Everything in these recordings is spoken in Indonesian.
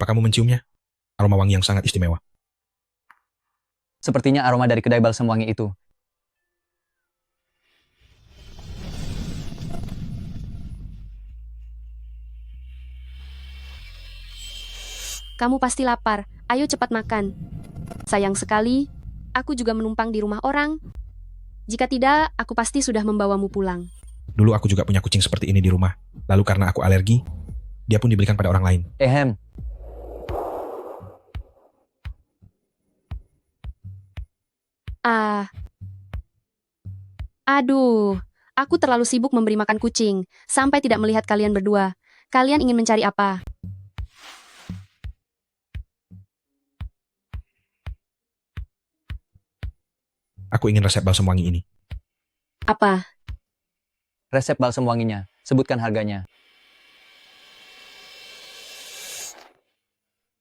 kamu menciumnya? Aroma wangi yang sangat istimewa. Sepertinya aroma dari kedai balsam wangi itu. Kamu pasti lapar. Ayo cepat makan. Sayang sekali, aku juga menumpang di rumah orang. Jika tidak, aku pasti sudah membawamu pulang. Dulu aku juga punya kucing seperti ini di rumah. Lalu karena aku alergi, dia pun diberikan pada orang lain. Aduh, aku terlalu sibuk memberi makan kucing, sampai tidak melihat kalian berdua. Kalian ingin mencari apa? Aku ingin resep balsam wangi ini. Apa? Resep balsam wanginya. Sebutkan harganya.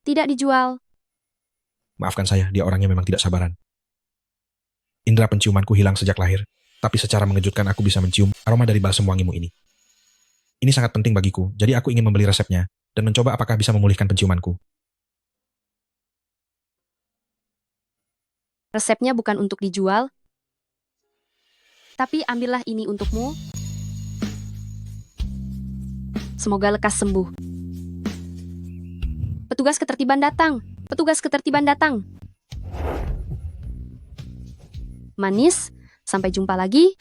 Tidak dijual. Maafkan saya, dia orangnya memang tidak sabaran. Indra penciumanku hilang sejak lahir, tapi secara mengejutkan aku bisa mencium aroma dari balsam wangimu ini. Ini sangat penting bagiku, jadi aku ingin membeli resepnya, dan mencoba apakah bisa memulihkan penciumanku. Resepnya bukan untuk dijual, tapi ambillah ini untukmu. Semoga lekas sembuh. Petugas ketertiban datang. Petugas ketertiban datang. Manis, sampai jumpa lagi.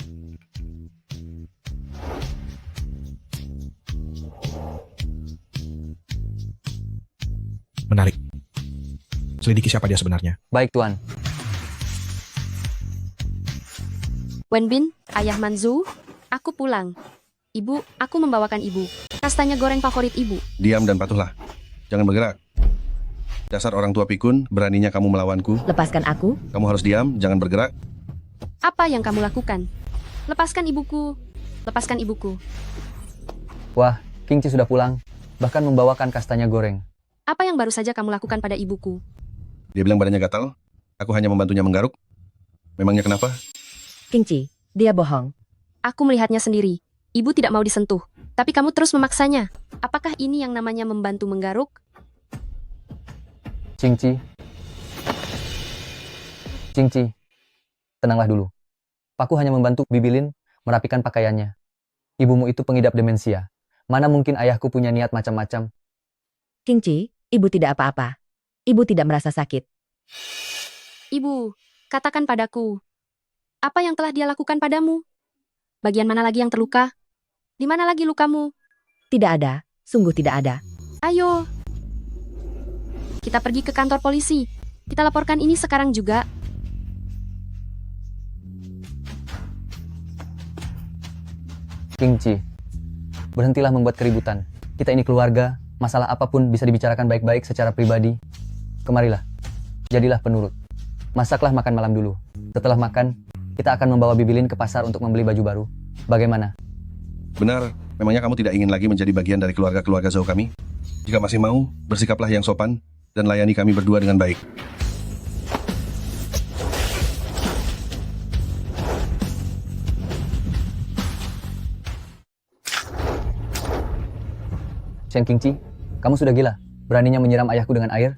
Menarik. Selidiki siapa dia sebenarnya. Baik, Tuan. Wenbin, ayah Manzu, aku pulang. Ibu, aku membawakan ibu kastanya goreng favorit ibu. Diam dan patuhlah. Jangan bergerak. Dasar orang tua pikun, beraninya kamu melawanku. Lepaskan aku. Kamu harus diam, jangan bergerak. Apa yang kamu lakukan? Lepaskan ibuku. Lepaskan ibuku. Wah, Kingci sudah pulang. Bahkan membawakan kastanya goreng. Apa yang baru saja kamu lakukan pada ibuku? Dia bilang badannya gatal. Aku hanya membantunya menggaruk. Memangnya kenapa? Kingci, dia bohong. Aku melihatnya sendiri. Ibu tidak mau disentuh. Tapi kamu terus memaksanya. Apakah ini yang namanya membantu menggaruk? Cingci. Tenanglah dulu. Paku hanya membantu Bibilin merapikan pakaiannya. Ibumu itu pengidap demensia. Mana mungkin ayahku punya niat macam-macam. Kingci, ibu tidak apa-apa. Ibu tidak merasa sakit. Ibu, katakan padaku. Apa yang telah dia lakukan padamu? Bagian mana lagi yang terluka? Di mana lagi lukamu? Tidak ada, sungguh tidak ada. Ayo. Kita pergi ke kantor polisi. Kita laporkan ini sekarang juga. Kingci, berhentilah membuat keributan. Kita ini keluarga, masalah apapun bisa dibicarakan baik-baik secara pribadi. Kemarilah, jadilah penurut. Masaklah makan malam dulu. Setelah makan, kita akan membawa Bibilin ke pasar untuk membeli baju baru. Bagaimana? Benar, memangnya kamu tidak ingin lagi menjadi bagian dari keluarga-keluarga Zhou kami? Jika masih mau, bersikaplah yang sopan dan layani kami berdua dengan baik. Chen Kingci, kamu sudah gila. Beraninya menyiram ayahku dengan air?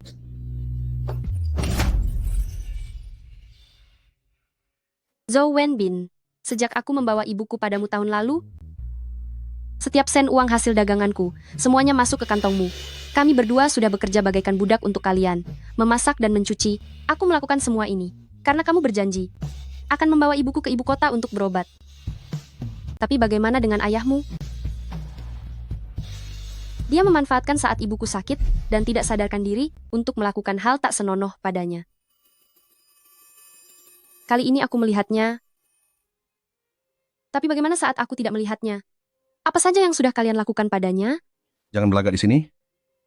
Zhou Wenbin, sejak aku membawa ibuku padamu tahun lalu, setiap sen uang hasil daganganku, semuanya masuk ke kantongmu. Kami berdua sudah bekerja bagaikan budak untuk kalian, memasak dan mencuci. Aku melakukan semua ini, karena kamu berjanji akan membawa ibuku ke ibu kota untuk berobat. Tapi bagaimana dengan ayahmu? Dia memanfaatkan saat ibuku sakit dan tidak sadarkan diri untuk melakukan hal tak senonoh padanya. Kali ini aku melihatnya. Tapi bagaimana saat aku tidak melihatnya? Apa saja yang sudah kalian lakukan padanya? Jangan berlagak di sini.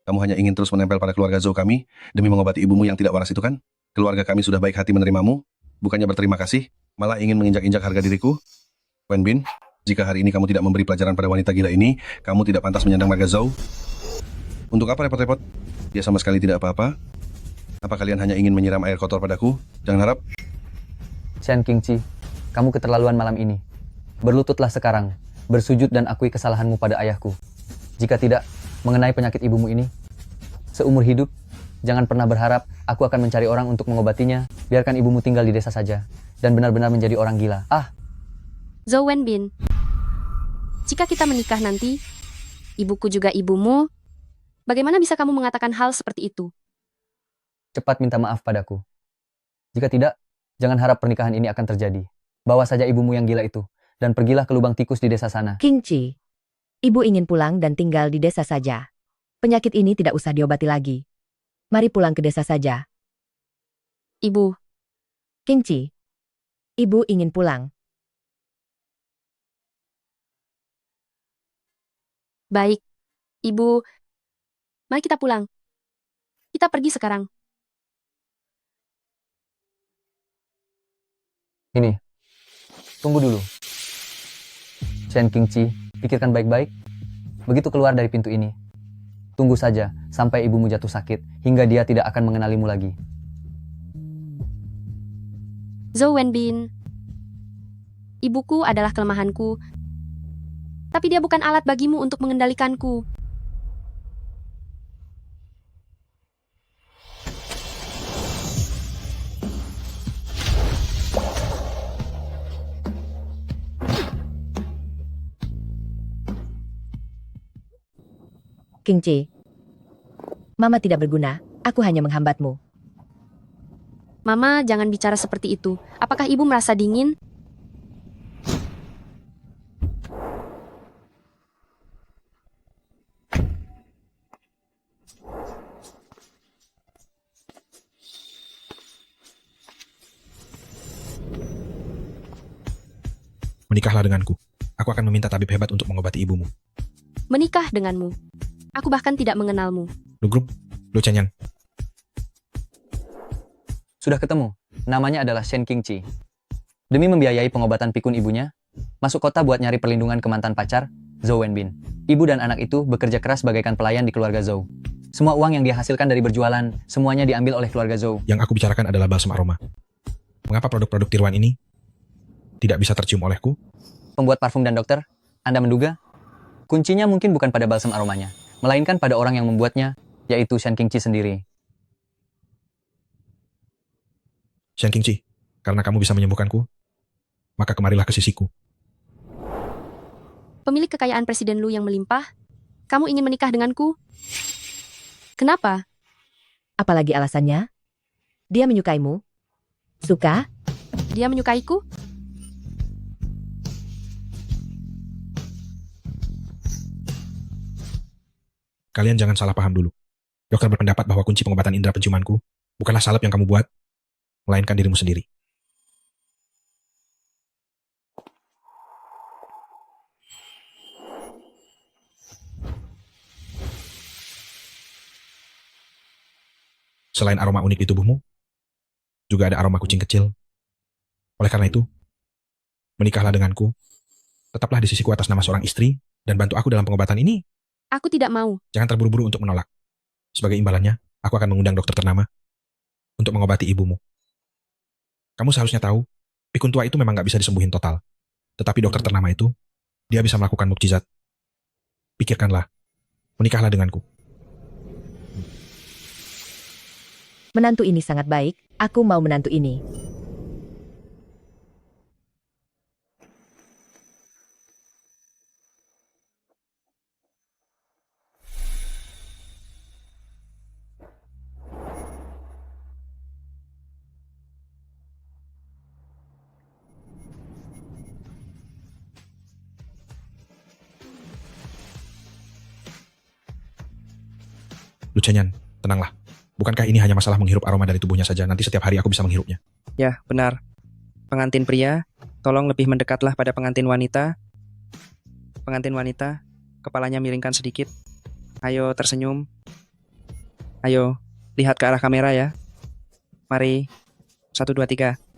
Kamu hanya ingin terus menempel pada keluarga Zhou kami demi mengobati ibumu yang tidak waras itu kan? Keluarga kami sudah baik hati menerimamu, bukannya berterima kasih, malah ingin menginjak-injak harga diriku. Wenbin, jika hari ini kamu tidak memberi pelajaran pada wanita gila ini, kamu tidak pantas menyandang marga Zhou. Untuk apa repot-repot? Dia sama sekali tidak apa-apa. Apa kalian hanya ingin menyiram air kotor padaku? Jangan harap. Chen Kingci, kamu keterlaluan malam ini. Berlututlah sekarang, bersujud dan akui kesalahanmu pada ayahku. Jika tidak, mengenai penyakit ibumu ini, Seumur hidup, jangan pernah berharap aku akan mencari orang untuk mengobatinya. Biarkan ibumu tinggal di desa saja dan benar-benar menjadi orang gila. Zhou Wenbin, jika kita menikah nanti, ibuku juga ibumu, bagaimana bisa kamu mengatakan hal seperti itu? Cepat minta maaf padaku. Jika tidak, jangan harap pernikahan ini akan terjadi. Bawa saja ibumu yang gila itu dan pergilah ke lubang tikus di desa sana. Kingci, ibu ingin pulang dan tinggal di desa saja. Penyakit ini tidak usah diobati lagi. Mari pulang ke desa saja. Ibu, Kingci, ibu ingin pulang. baik. Ibu, mari kita pulang. Kita pergi sekarang. Ini, tunggu dulu. Shen Qingqi, pikirkan baik-baik. Begitu keluar dari pintu ini, tunggu saja sampai ibumu jatuh sakit hingga dia tidak akan mengenalimu lagi. Zhou Wenbin, ibuku adalah kelemahanku, tapi dia bukan alat bagimu untuk mengendalikanku. Kingci, Mama tidak berguna, aku hanya menghambatmu. Mama, jangan bicara seperti itu. Apakah ibu merasa dingin? Menikahlah denganku. Aku akan meminta tabib hebat untuk mengobati ibumu. Menikah denganmu. Aku bahkan tidak mengenalmu. Lu grup, Lu Chenyang. Sudah ketemu. Namanya adalah Shen Qingqi. Demi membiayai pengobatan pikun ibunya, masuk kota buat nyari perlindungan ke mantan pacar, Zhou Wenbin. Ibu dan anak itu bekerja keras bagaikan pelayan di keluarga Zhou. Semua uang yang dia hasilkan dari berjualan, semuanya diambil oleh keluarga Zhou. Yang aku bicarakan adalah balsam aroma. Mengapa produk-produk tiruan ini tidak bisa tercium olehku? Pembuat parfum dan dokter, Anda menduga? Kuncinya mungkin bukan pada balsam aromanya, melainkan pada orang yang membuatnya, yaitu Shen Qingqi sendiri. Shen Qingqi, karena kamu bisa menyembuhkanku, maka kemarilah ke sisiku. Pemilik kekayaan Presiden Lu yang melimpah, kamu ingin menikah denganku? Kenapa? Apalagi alasannya? Dia menyukaimu? Suka? Dia menyukaiku? Kalian jangan salah paham dulu. Dokter berpendapat bahwa kunci pengobatan indera penciumanku bukanlah salep yang kamu buat, melainkan dirimu sendiri. Selain aroma unik di tubuhmu, juga ada aroma kucing kecil. Oleh karena itu, menikahlah denganku, tetaplah di sisiku atas nama seorang istri, dan bantu aku dalam pengobatan ini. Aku tidak mau. Jangan terburu-buru untuk menolak. Sebagai imbalannya, aku akan mengundang dokter ternama untuk mengobati ibumu. Kamu seharusnya tahu, pikun tua itu memang gak bisa disembuhin total. Tetapi dokter ternama itu, dia bisa melakukan mukjizat. Pikirkanlah, menikahlah denganku. Menantu ini sangat baik, aku mau menantu ini. Lu Chenyan, tenanglah. Bukankah ini hanya masalah menghirup aroma dari tubuhnya saja? Nanti setiap hari aku bisa menghirupnya. Ya, benar. Pengantin pria, tolong lebih mendekatlah pada pengantin wanita. Pengantin wanita, kepalanya miringkan sedikit. Ayo tersenyum. Ayo, lihat ke arah kamera ya. Mari. 1, 2, 3.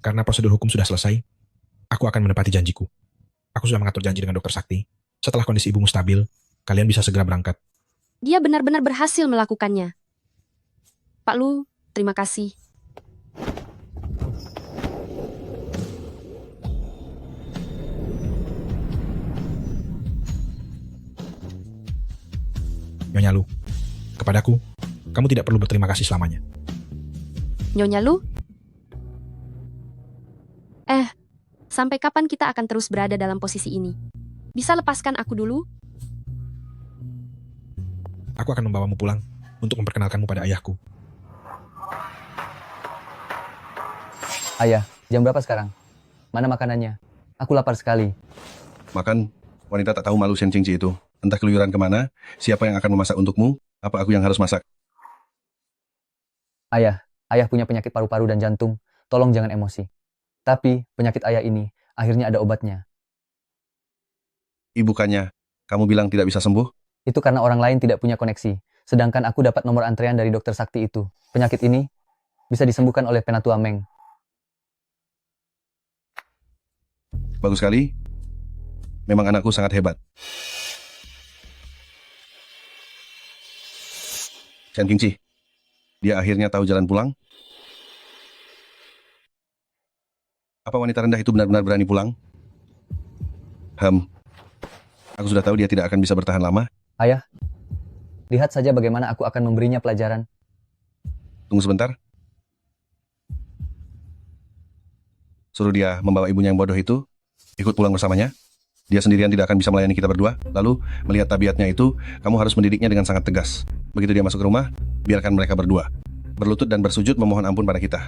Karena prosedur hukum sudah selesai, aku akan menepati janjiku. Aku sudah mengatur janji dengan Dokter Sakti. Setelah kondisi ibumu stabil, kalian bisa segera berangkat. Dia benar-benar berhasil melakukannya. Pak Lu, terima kasih. Nyonya Lu, kepadaku, kamu tidak perlu berterima kasih selamanya. Nyonya Lu? Sampai kapan kita akan terus berada dalam posisi ini? Bisa lepaskan aku dulu? Aku akan membawamu pulang untuk memperkenalkanmu pada ayahku. Ayah, jam berapa sekarang? Mana makanannya? Aku lapar sekali. Makan, wanita tak tahu malu Shen Qingji itu. Entah keluyuran kemana, siapa yang akan memasak untukmu, apa aku yang harus masak? Ayah punya penyakit paru-paru dan jantung. Tolong jangan emosi. Tapi penyakit ayah ini akhirnya ada obatnya. Bukannya, kamu bilang tidak bisa sembuh? Itu karena orang lain tidak punya koneksi. Sedangkan aku dapat nomor antrean dari dokter sakti itu. Penyakit ini bisa disembuhkan oleh Penatua Meng. Bagus sekali. Memang anakku sangat hebat. Shen Qingji, dia akhirnya tahu jalan pulang? Apa wanita rendah itu benar-benar berani pulang? Aku sudah tahu dia tidak akan bisa bertahan lama. Ayah, lihat saja bagaimana aku akan memberinya pelajaran. Tunggu sebentar. Suruh dia membawa ibunya yang bodoh itu, ikut pulang bersamanya. Dia sendirian tidak akan bisa melayani kita berdua. Lalu, melihat tabiatnya itu, kamu harus mendidiknya dengan sangat tegas. Begitu dia masuk ke rumah, biarkan mereka berdua berlutut dan bersujud memohon ampun pada kita.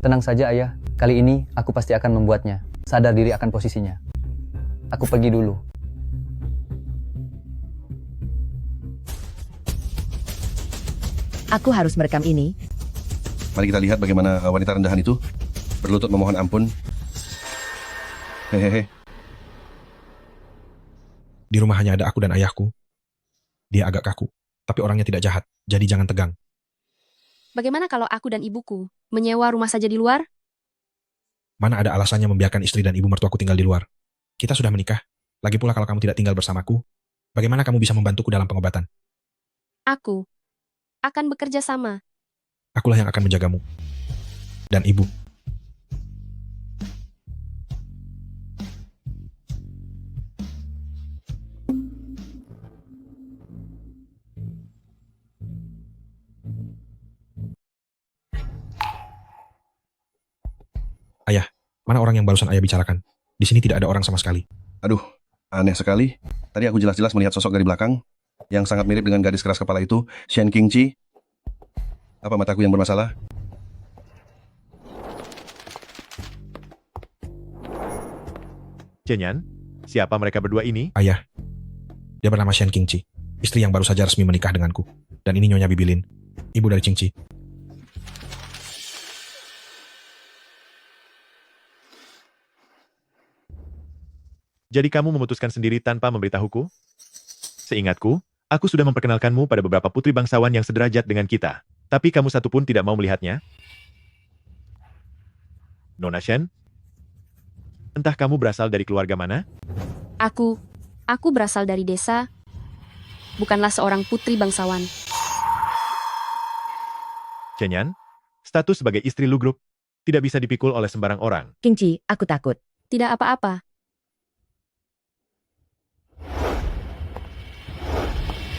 Tenang saja ayah, kali ini aku pasti akan membuatnya sadar diri akan posisinya. Aku pergi dulu. Aku harus merekam ini. Mari kita lihat bagaimana wanita rendahan itu berlutut memohon ampun. Hehehe. Di rumah hanya ada aku dan ayahku. Dia agak kaku, tapi orangnya tidak jahat, jadi jangan tegang. Bagaimana kalau aku dan ibuku menyewa rumah saja di luar? Mana ada alasannya membiarkan istri dan ibu mertuaku tinggal di luar? Kita sudah menikah. Lagi pula kalau kamu tidak tinggal bersamaku, bagaimana kamu bisa membantuku dalam pengobatan? Aku akan bekerja sama. Akulah yang akan menjagamu. Dan ibu. Ayah, mana orang yang barusan ayah bicarakan? Di sini tidak ada orang sama sekali. Aduh, aneh sekali. Tadi aku jelas-jelas melihat sosok dari belakang yang sangat mirip dengan gadis keras kepala itu, Shen Qingji. Apa mataku yang bermasalah? Cenyan, siapa mereka berdua ini? Ayah, dia bernama Shen Qingji, istri yang baru saja resmi menikah denganku. Dan ini Nyonya Bibilin, ibu dari Qingji. Jadi kamu memutuskan sendiri tanpa memberitahuku? Seingatku, aku sudah memperkenalkanmu pada beberapa putri bangsawan yang sederajat dengan kita. Tapi kamu satu pun tidak mau melihatnya? Nona Shen? Entah kamu berasal dari keluarga mana? Aku berasal dari desa, bukanlah seorang putri bangsawan. Cenyan, status sebagai istri Lugruk tidak bisa dipikul oleh sembarang orang. Qingji, aku takut. Tidak apa-apa.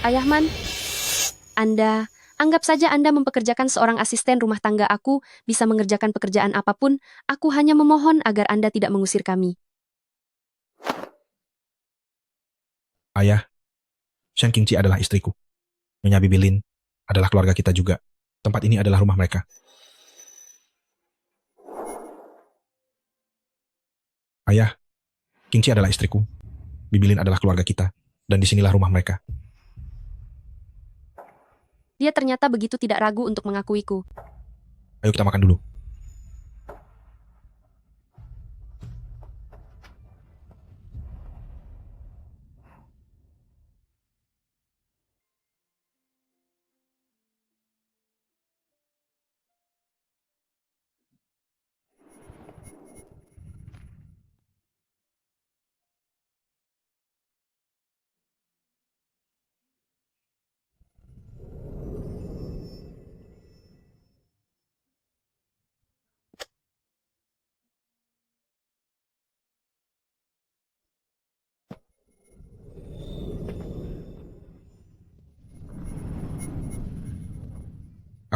Ayahman, anggap saja Anda mempekerjakan seorang asisten rumah tangga aku, bisa mengerjakan pekerjaan apapun, aku hanya memohon agar Anda tidak mengusir kami. Ayah, Shen Qingji adalah istriku. Nyonya Bibilin adalah keluarga kita juga. Tempat ini adalah rumah mereka. Ayah, Qingji adalah istriku. Bibilin adalah keluarga kita. Dan disinilah rumah mereka. Dia ternyata begitu tidak ragu untuk mengakuiku. Ayo kita makan dulu.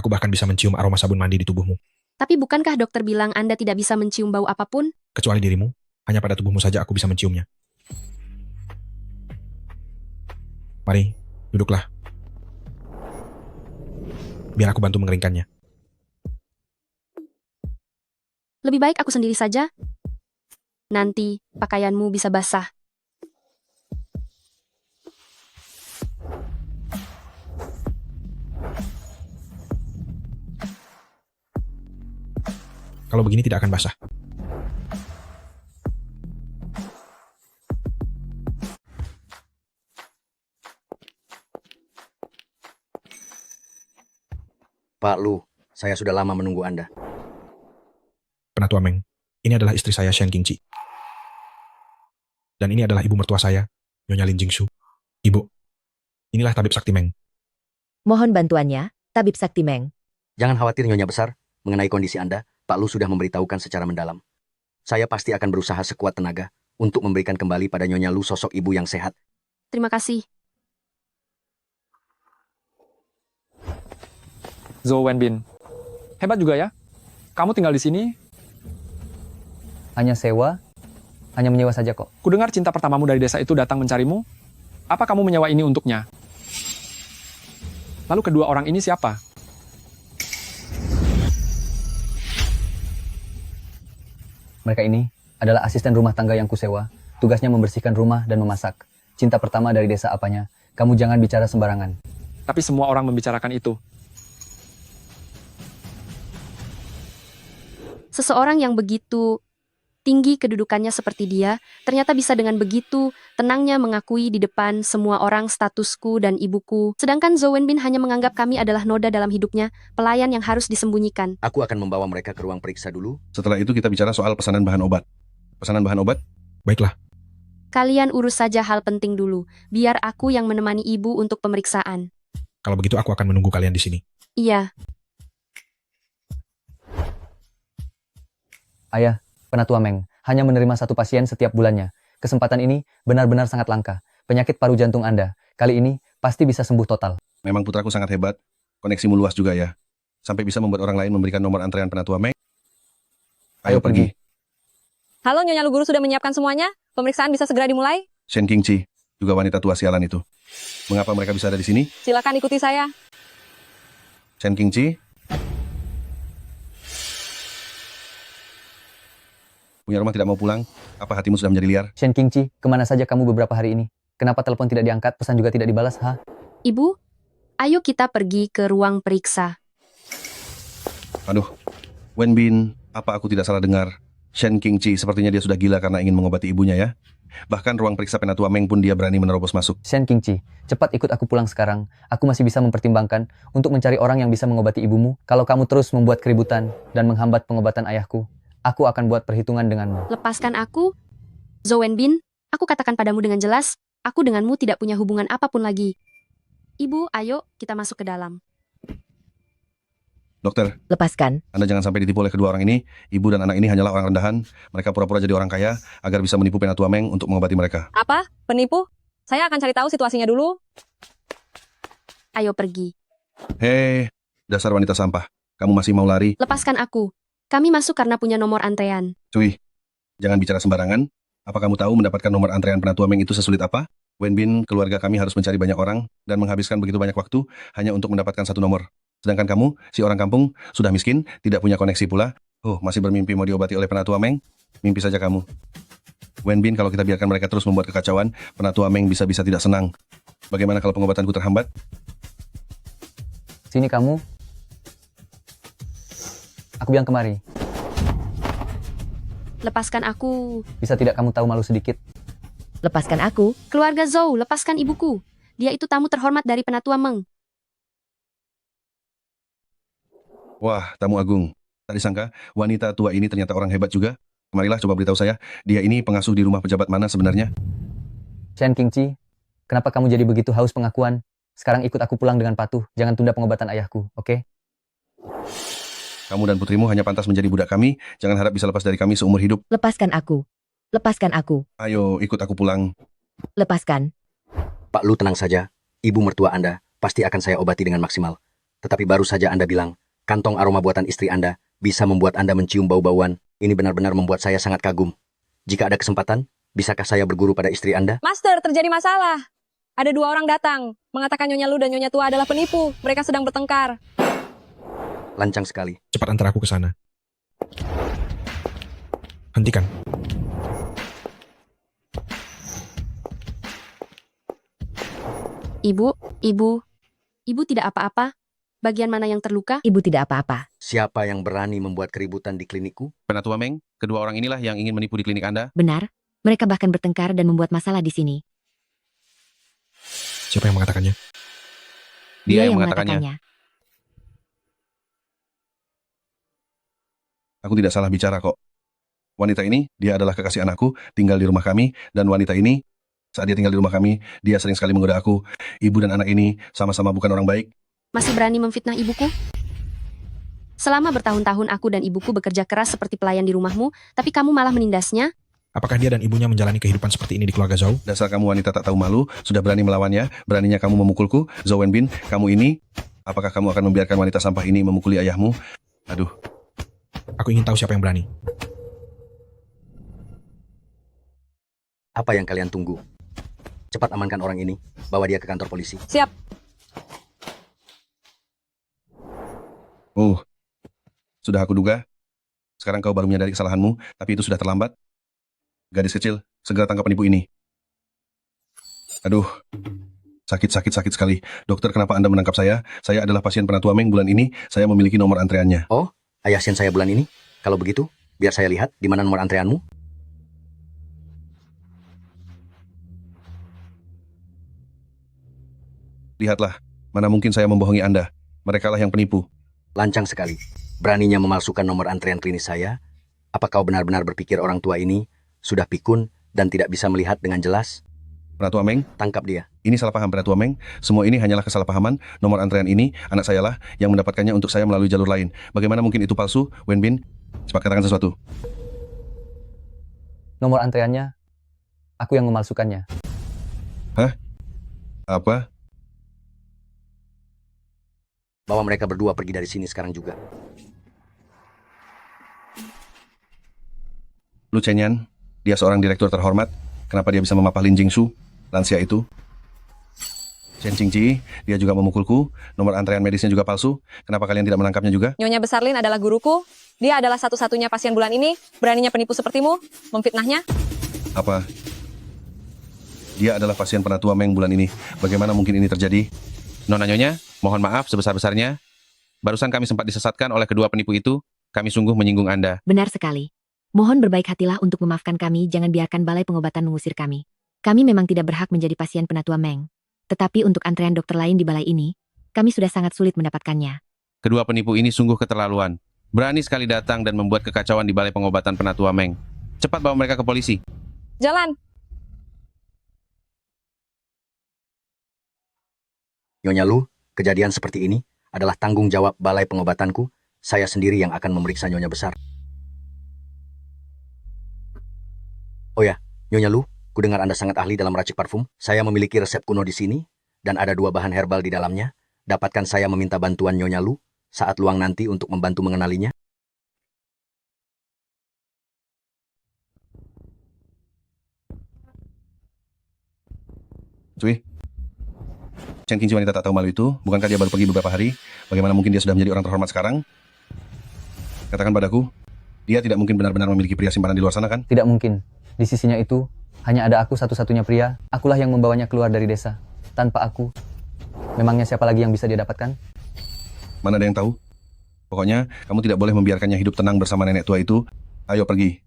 Aku bahkan bisa mencium aroma sabun mandi di tubuhmu. Tapi bukankah dokter bilang Anda tidak bisa mencium bau apapun? Kecuali dirimu, hanya pada tubuhmu saja aku bisa menciumnya. Mari, duduklah. Biar aku bantu mengeringkannya. Lebih baik aku sendiri saja. Nanti pakaianmu bisa basah. Kalau begini tidak akan basah. Pak Lu, saya sudah lama menunggu Anda. Penatua Meng, ini adalah istri saya Shen Qingqi. Dan ini adalah ibu mertua saya, Nyonya Lin Jingsu. Ibu, inilah tabib sakti Meng. Mohon bantuannya, Tabib Sakti Meng. Jangan khawatir Nyonya Besar, mengenai kondisi Anda, Pak Lu sudah memberitahukan secara mendalam. Saya pasti akan berusaha sekuat tenaga untuk memberikan kembali pada Nyonya Lu sosok ibu yang sehat. Terima kasih. Zhou Wenbin. Hebat juga ya. Kamu tinggal di sini. Hanya menyewa saja kok. Kudengar cinta pertamamu dari desa itu datang mencarimu. Apa kamu menyewa ini untuknya? Lalu kedua orang ini siapa? Mereka ini adalah asisten rumah tangga yang kusewa. Tugasnya membersihkan rumah dan memasak. Cinta pertama dari desa apanya? Kamu jangan bicara sembarangan. Tapi semua orang membicarakan itu. Seseorang yang begitu tinggi kedudukannya seperti dia, ternyata bisa dengan begitu tenangnya mengakui di depan semua orang statusku dan ibuku. Sedangkan Zhou Wenbin hanya menganggap kami adalah noda dalam hidupnya, pelayan yang harus disembunyikan. Aku akan membawa mereka ke ruang periksa dulu. Setelah itu kita bicara soal pesanan bahan obat. Pesanan bahan obat? Baiklah, Kalian urus saja hal penting dulu, biar aku yang menemani ibu untuk pemeriksaan. kalau begitu aku akan menunggu kalian di sini. Iya, Ayah, Penatua Meng, hanya menerima satu pasien setiap bulannya. Kesempatan ini benar-benar sangat langka. Penyakit paru jantung Anda, kali ini pasti bisa sembuh total. Memang putraku sangat hebat. Koneksimu luas juga ya. Sampai bisa membuat orang lain memberikan nomor antrean Penatua Meng. Ayo pergi. Halo Nyonya Lu Guru sudah menyiapkan semuanya? Pemeriksaan bisa segera dimulai? Shen Qingqi, juga wanita tua sialan itu. Mengapa mereka bisa ada di sini? Silakan ikuti saya. Shen Qingqi? Punya rumah tidak mau pulang? Apa hatimu sudah menjadi liar? Shen Qingqi, kemana saja kamu beberapa hari ini? Kenapa telepon tidak diangkat, pesan juga tidak dibalas, ha? ibu, ayo kita pergi ke ruang periksa. Aduh, Wenbin, apa aku tidak salah dengar? Shen Qingqi sepertinya dia sudah gila karena ingin mengobati ibunya ya. Bahkan ruang periksa Penatua Meng pun dia berani menerobos masuk. Shen Qingqi, cepat ikut aku pulang sekarang. Aku masih bisa mempertimbangkan untuk mencari orang yang bisa mengobati ibumu. Kalau kamu terus membuat keributan dan menghambat pengobatan ayahku, aku akan buat perhitungan denganmu. Lepaskan aku, Zhou Wenbin, aku katakan padamu dengan jelas, aku denganmu tidak punya hubungan apapun lagi. Ibu, ayo kita masuk ke dalam. Dokter, Lepaskan. Anda jangan sampai ditipu oleh kedua orang ini. Ibu dan anak ini hanyalah orang rendahan. Mereka pura-pura jadi orang kaya agar bisa menipu Penatua Meng untuk mengobati mereka. Apa? Penipu? Saya akan cari tahu situasinya dulu. Ayo pergi. Hei, dasar wanita sampah. Kamu masih mau lari? Lepaskan aku. Kami masuk karena punya nomor antrean. Cuy, jangan bicara sembarangan. Apa kamu tahu mendapatkan nomor antrean Penatua Meng itu sesulit apa? Wenbin, keluarga kami harus mencari banyak orang dan menghabiskan begitu banyak waktu hanya untuk mendapatkan satu nomor. Sedangkan kamu, si orang kampung, sudah miskin, tidak punya koneksi pula. Masih bermimpi mau diobati oleh Penatua Meng? Mimpi saja kamu. Wenbin, kalau kita biarkan mereka terus membuat kekacauan, Penatua Meng bisa-bisa tidak senang. Bagaimana kalau pengobatanku terhambat? Sini kamu. Aku bilang kemari. Lepaskan aku. Bisa tidak kamu tahu malu sedikit? Lepaskan aku. Keluarga Zhou, lepaskan ibuku. Dia itu tamu terhormat dari Penatua Meng. Wah, tamu agung. Tak disangka, wanita tua ini ternyata orang hebat juga. Kemarilah coba beritahu saya, dia ini pengasuh di rumah pejabat mana sebenarnya? Shen Qingqi, kenapa kamu jadi begitu haus pengakuan? Sekarang ikut aku pulang dengan patuh. Jangan tunda pengobatan ayahku, oke? Kamu dan putrimu hanya pantas menjadi budak kami. Jangan harap bisa lepas dari kami seumur hidup. Lepaskan aku. Lepaskan aku. Ayo, ikut aku pulang. Lepaskan. Pak Lu tenang saja. Ibu mertua Anda pasti akan saya obati dengan maksimal. Tetapi baru saja Anda bilang, kantong aroma buatan istri Anda bisa membuat Anda mencium bau-bauan. Ini benar-benar membuat saya sangat kagum. Jika ada kesempatan, bisakah saya berguru pada istri Anda? Master, terjadi masalah. Ada 2 orang datang, mengatakan Nyonya Lu dan Nyonya Tua adalah penipu. Mereka sedang bertengkar. Lancang sekali. Cepat antar aku ke sana. Hentikan. Ibu tidak apa-apa? Bagian mana yang terluka? Ibu tidak apa-apa. Siapa yang berani membuat keributan di klinikku? Penatua Meng, kedua orang inilah yang ingin menipu di klinik Anda. Benar, mereka bahkan bertengkar dan membuat masalah di sini. Siapa yang mengatakannya? Dia yang mengatakannya. Aku tidak salah bicara kok. Wanita ini, dia adalah kekasih anakku, tinggal di rumah kami, dan wanita ini, saat dia tinggal di rumah kami, dia sering sekali menggoda aku. Ibu dan anak ini sama-sama bukan orang baik. Masih berani memfitnah ibuku? Selama bertahun-tahun aku dan ibuku bekerja keras seperti pelayan di rumahmu, tapi kamu malah menindasnya? Apakah dia dan ibunya menjalani kehidupan seperti ini di keluarga Zhou? Dasar kamu wanita tak tahu malu, sudah berani melawannya, beraninya kamu memukulku. Zhou Wenbin, kamu ini, apakah kamu akan membiarkan wanita sampah ini memukuli ayahmu? Aduh, Aku ingin tahu siapa yang berani. Apa yang kalian tunggu? Cepat amankan orang ini, bawa dia ke kantor polisi. Siap. oh, sudah aku duga. Sekarang kau baru menyadari kesalahanmu, tapi itu sudah terlambat. Gadis kecil, segera tangkap penipu ini. Aduh, sakit sekali. Dokter, kenapa Anda menangkap saya? Saya adalah pasien Penatua Meng bulan ini, saya memiliki nomor antreannya. Ayah Sien saya bulan ini. Kalau begitu, biar saya lihat di mana nomor antreanmu. Lihatlah, mana mungkin saya membohongi Anda. Merekalah yang penipu. Lancang sekali. Beraninya memalsukan nomor antrean klinis saya. Apa kau benar-benar berpikir orang tua ini sudah pikun dan tidak bisa melihat dengan jelas? Penatua Meng, Tangkap dia. ini salah paham Penatua Meng. Semua ini hanyalah kesalahpahaman. Nomor antrean ini, anak saya lah yang mendapatkannya untuk saya melalui jalur lain. Bagaimana mungkin itu palsu? Wenbin, cepat katakan sesuatu. Nomor antreannya, aku yang memalsukannya. Apa? Bawa mereka berdua pergi dari sini sekarang juga. Lu Chenyan, dia seorang direktur terhormat. Kenapa dia bisa memapah Lin Jingsu, lansia itu? Chen Qingji, dia juga memukulku. Nomor antrean medisnya juga palsu. Kenapa kalian tidak menangkapnya juga? Nyonya Besar Lin adalah guruku. Dia adalah satu-satunya pasien bulan ini. Beraninya penipu sepertimu, memfitnahnya. Apa? Dia adalah pasien Penatua Meng bulan ini. Bagaimana mungkin ini terjadi? Nona Nyonya, mohon maaf sebesar-besarnya. Barusan kami sempat disesatkan oleh kedua penipu itu. Kami sungguh menyinggung Anda. Benar sekali. Mohon berbaik hatilah untuk memaafkan kami, jangan biarkan balai pengobatan mengusir kami. Kami memang tidak berhak menjadi pasien Penatua Meng. Tetapi untuk antrean dokter lain di balai ini, kami sudah sangat sulit mendapatkannya. Kedua penipu ini sungguh keterlaluan. Berani sekali datang dan membuat kekacauan di balai pengobatan Penatua Meng. Cepat bawa mereka ke polisi. Jalan. Nyonya Lu, kejadian seperti ini adalah tanggung jawab balai pengobatanku. Saya sendiri yang akan memeriksa Nyonya Besar. Oh ya, Nyonya Lu, kudengar Anda sangat ahli dalam racik parfum. Saya memiliki resep kuno di sini, dan ada 2 bahan herbal di dalamnya. Dapatkah saya meminta bantuan Nyonya Lu saat luang nanti untuk membantu mengenalinya? Cui. Chen Qingji wanita tak tahu malu itu, bukankah dia baru pergi beberapa hari? Bagaimana mungkin dia sudah menjadi orang terhormat sekarang? Katakan padaku, dia tidak mungkin benar-benar memiliki pria simpanan di luar sana kan? Tidak mungkin. Di sisinya itu, hanya ada aku satu-satunya pria. Akulah yang membawanya keluar dari desa. Tanpa aku, memangnya siapa lagi yang bisa dia dapatkan? Mana ada yang tahu? Pokoknya, kamu tidak boleh membiarkannya hidup tenang bersama nenek tua itu. Ayo pergi.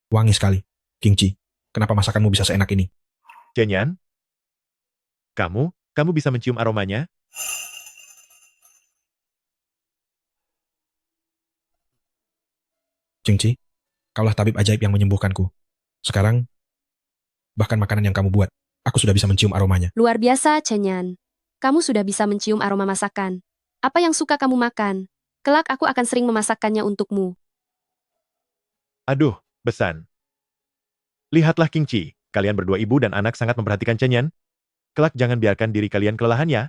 Wangi sekali. Qingji, kenapa masakanmu bisa seenak ini? Chenyan? Kamu bisa mencium aromanya? Qingji, kaulah tabib ajaib yang menyembuhkanku. Sekarang, bahkan makanan yang kamu buat, aku sudah bisa mencium aromanya. Luar biasa, Chenyan. Kamu sudah bisa mencium aroma masakan. Apa yang suka kamu makan? Kelak aku akan sering memasakkannya untukmu. Aduh, Besan. Lihatlah Qingji. Kalian berdua ibu dan anak sangat memperhatikan Chen Yan. Kelak jangan biarkan diri kalian kelelahan ya.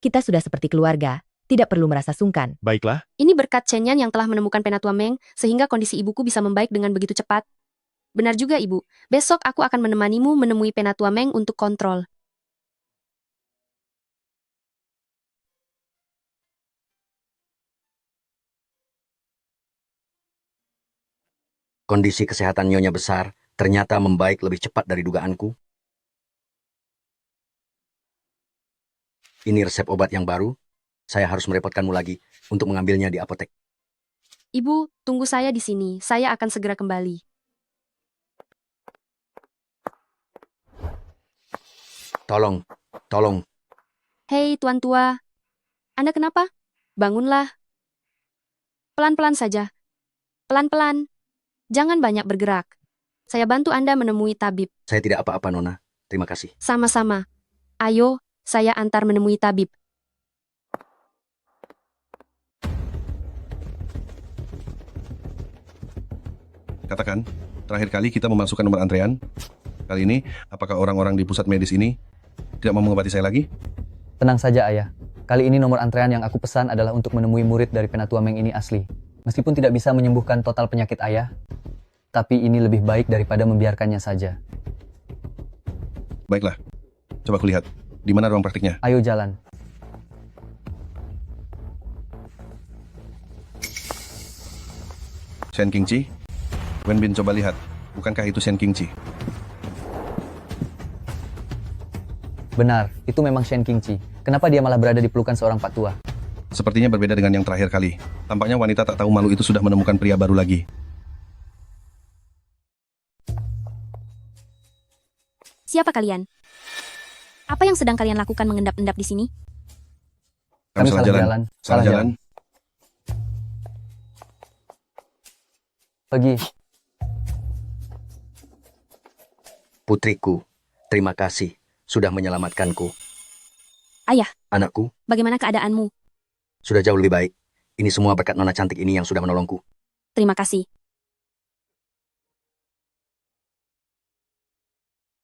Kita sudah seperti keluarga, tidak perlu merasa sungkan. Baiklah, Ini berkat Chen Yan yang telah menemukan Penatua Meng, sehingga kondisi ibuku bisa membaik dengan begitu cepat. Benar juga, Ibu. Besok aku akan menemanimu menemui Penatua Meng untuk kontrol. Kondisi kesehatan Nyonya besar ternyata membaik lebih cepat dari dugaanku. Ini resep obat yang baru. Saya harus merepotkanmu lagi untuk mengambilnya di apotek. Ibu, tunggu saya di sini. Saya akan segera kembali. Tolong. Hei, Tuan Tua. Anda kenapa? Bangunlah. Pelan-pelan saja. Pelan-pelan. Jangan banyak bergerak. Saya bantu Anda menemui tabib. Saya tidak apa-apa, Nona. Terima kasih. Sama-sama. Ayo, saya antar menemui tabib. Katakan, terakhir kali kita memasukkan nomor antrean. Kali ini, apakah orang-orang di pusat medis ini tidak mau mengobati saya lagi? Tenang saja, Ayah. Kali ini nomor antrean yang aku pesan adalah untuk menemui murid dari Penatua Meng ini asli. Meskipun tidak bisa menyembuhkan total penyakit Ayah, tapi ini lebih baik daripada membiarkannya saja. Baiklah, coba kulihat. Di mana ruang praktiknya? Ayo jalan. Shen Qingqi? Wenbin, coba lihat. Bukankah itu Shen Qingqi? Benar, itu memang Shen Qingqi. Kenapa dia malah berada di pelukan seorang Pak Tua? Sepertinya berbeda dengan yang terakhir kali. Tampaknya wanita tak tahu malu itu sudah menemukan pria baru lagi. Siapa kalian? Apa yang sedang kalian lakukan mengendap-endap di sini? Kami salah jalan. Salah jalan. Pergi. Putriku, terima kasih sudah menyelamatkanku. Ayah. Anakku, Bagaimana keadaanmu? sudah jauh lebih baik. Ini semua berkat Nona cantik ini yang sudah menolongku. Terima kasih.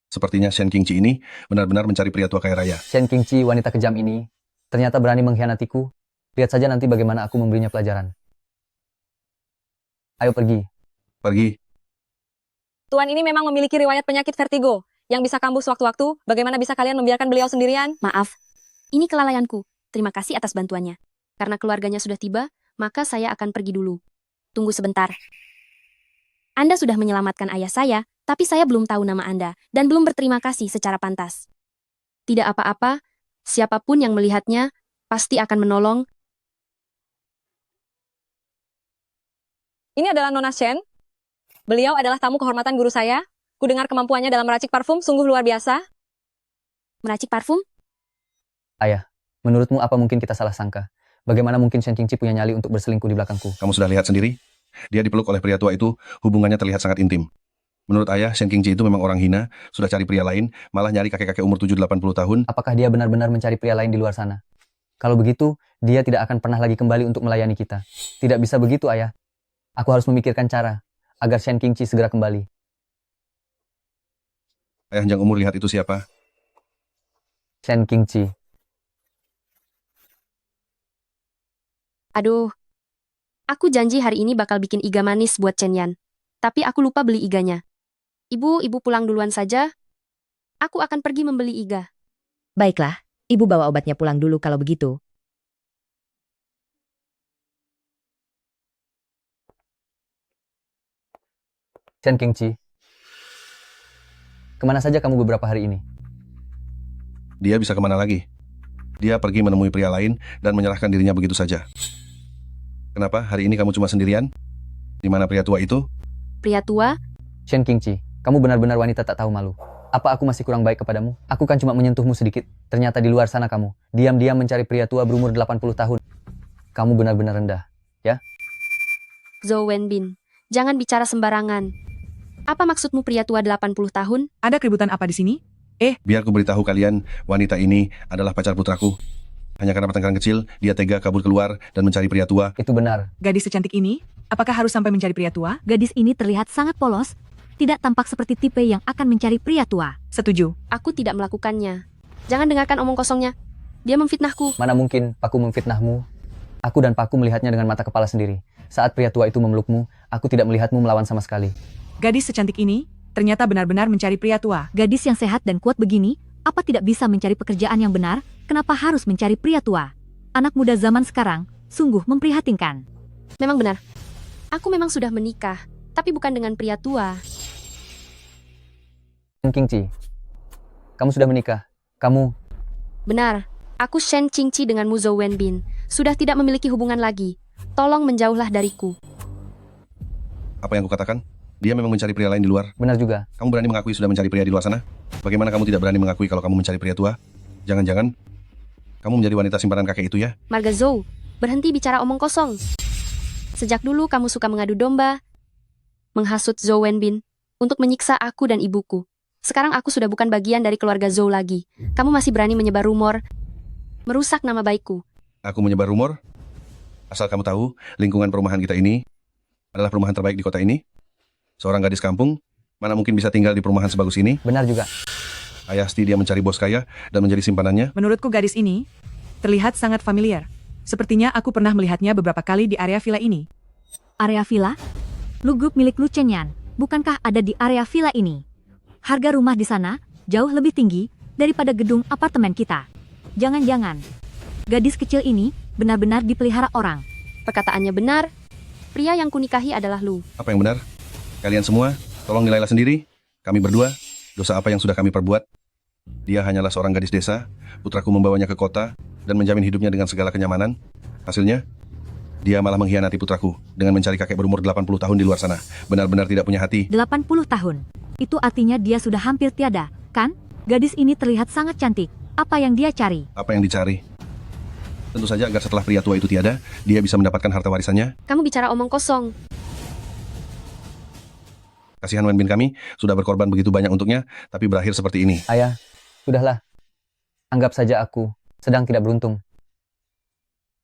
Sepertinya Shen Qingqi ini benar-benar mencari pria tua kaya raya. Shen Qingqi, wanita kejam ini, ternyata berani mengkhianatiku. Lihat saja nanti bagaimana aku memberinya pelajaran. Ayo pergi. Pergi. Tuan ini memang memiliki riwayat penyakit vertigo yang bisa kambuh sewaktu-waktu. Bagaimana bisa kalian membiarkan beliau sendirian? Maaf. Ini kelalaianku. Terima kasih atas bantuannya. Karena keluarganya sudah tiba, maka saya akan pergi dulu. Tunggu sebentar. Anda sudah menyelamatkan ayah saya, tapi saya belum tahu nama Anda dan belum berterima kasih secara pantas. Tidak apa-apa, siapapun yang melihatnya pasti akan menolong. Ini adalah Nona Shen. Beliau adalah tamu kehormatan guru saya. Kudengar kemampuannya dalam meracik parfum sungguh luar biasa. Meracik parfum? Ayah, menurutmu apa mungkin kita salah sangka? Bagaimana mungkin Shen Qingqi punya nyali untuk berselingkuh di belakangku? Kamu sudah lihat sendiri? Dia dipeluk oleh pria tua itu, hubungannya terlihat sangat intim. Menurut ayah, Shen Qingqi itu memang orang hina, sudah cari pria lain, malah nyari kakek-kakek umur 7-80 tahun. Apakah dia benar-benar mencari pria lain di luar sana? Kalau begitu, dia tidak akan pernah lagi kembali untuk melayani kita. Tidak bisa begitu, Ayah. Aku harus memikirkan cara agar Shen Qingqi segera kembali. Ayah Jang Umur, lihat itu siapa? Shen Qingqi. Aduh. Aku janji hari ini bakal bikin iga manis buat Chen Yan. Tapi aku lupa beli iganya. Ibu pulang duluan saja. Aku akan pergi membeli iga. Baiklah, ibu bawa obatnya pulang dulu kalau begitu. Shen Qingqi. Kemana saja kamu beberapa hari ini? Dia bisa kemana lagi? Dia pergi menemui pria lain dan menyerahkan dirinya begitu saja. Kenapa hari ini kamu cuma sendirian? Di mana pria tua itu? Pria tua? Shen Qingqi, kamu benar-benar wanita tak tahu malu. Apa aku masih kurang baik kepadamu? Aku kan cuma menyentuhmu sedikit. Ternyata di luar sana kamu diam-diam mencari pria tua berumur 80 tahun. Kamu benar-benar rendah, ya? Zhou Wenbin, jangan bicara sembarangan. Apa maksudmu pria tua 80 tahun? Ada keributan apa di sini? Biar ku beritahu kalian, wanita ini adalah pacar putraku. Hanya karena pertengkaran kecil, dia tega kabur keluar dan mencari pria tua. Itu benar. Gadis secantik ini? Apakah harus sampai mencari pria tua? Gadis ini terlihat sangat polos. tidak tampak seperti tipe yang akan mencari pria tua. Setuju. Aku tidak melakukannya. Jangan dengarkan omong kosongnya. Dia memfitnahku. Mana mungkin Paku memfitnahmu? Aku dan Paku melihatnya dengan mata kepala sendiri. Saat pria tua itu memelukmu, aku tidak melihatmu melawan sama sekali. Gadis secantik ini ternyata benar-benar mencari pria tua. Gadis yang sehat dan kuat begini, apa tidak bisa mencari pekerjaan yang benar? Kenapa harus mencari pria tua? Anak muda zaman sekarang sungguh memprihatinkan. Memang benar. Aku memang sudah menikah, tapi bukan dengan pria tua. Shen Qingqi, kamu sudah menikah. Kamu... Benar. Aku Shen Qingqi denganmu Zhou Wenbin. Sudah tidak memiliki hubungan lagi. Tolong menjauhlah dariku. Apa yang kukatakan? Dia memang mencari pria lain di luar. Benar juga. Kamu berani mengakui sudah mencari pria di luar sana? Bagaimana kamu tidak berani mengakui kalau kamu mencari pria tua? Jangan-jangan kamu menjadi wanita simpanan kakek itu ya? Marga Zhou, berhenti bicara omong kosong. Sejak dulu kamu suka mengadu domba, menghasut Zhou Wenbin untuk menyiksa aku dan ibuku. Sekarang aku sudah bukan bagian dari keluarga Zhou lagi. Kamu masih berani menyebar rumor, merusak nama baikku. Aku menyebar rumor? Asal kamu tahu, lingkungan perumahan kita ini adalah perumahan terbaik di kota ini. Seorang gadis kampung, mana mungkin bisa tinggal di perumahan sebagus ini? Benar juga. Pasti dia mencari bos kaya dan menjadi simpanannya. Menurutku gadis ini terlihat sangat familiar. Sepertinya aku pernah melihatnya beberapa kali di area villa ini. Area villa? Lu Group milik Lu Chenyan, bukankah ada di area villa ini? Harga rumah di sana jauh lebih tinggi daripada gedung apartemen kita. Jangan-jangan gadis kecil ini benar-benar dipelihara orang. Perkataannya benar. Pria yang kunikahi adalah Lu. Apa yang benar? Kalian semua, tolong nilailah sendiri. Kami berdua, dosa apa yang sudah kami perbuat? Dia hanyalah seorang gadis desa, putraku membawanya ke kota, dan menjamin hidupnya dengan segala kenyamanan. Hasilnya, dia malah mengkhianati putraku dengan mencari kakek berumur 80 tahun di luar sana. Benar-benar tidak punya hati. 80 tahun. Itu artinya dia sudah hampir tiada, kan? Gadis ini terlihat sangat cantik. Apa yang dia cari? Apa yang dicari? Tentu saja agar setelah pria tua itu tiada, dia bisa mendapatkan harta warisannya. Kamu bicara omong kosong. Kasihan Wenbin kami, sudah berkorban begitu banyak untuknya, tapi berakhir seperti ini. Ayah, sudahlah. Anggap saja aku sedang tidak beruntung.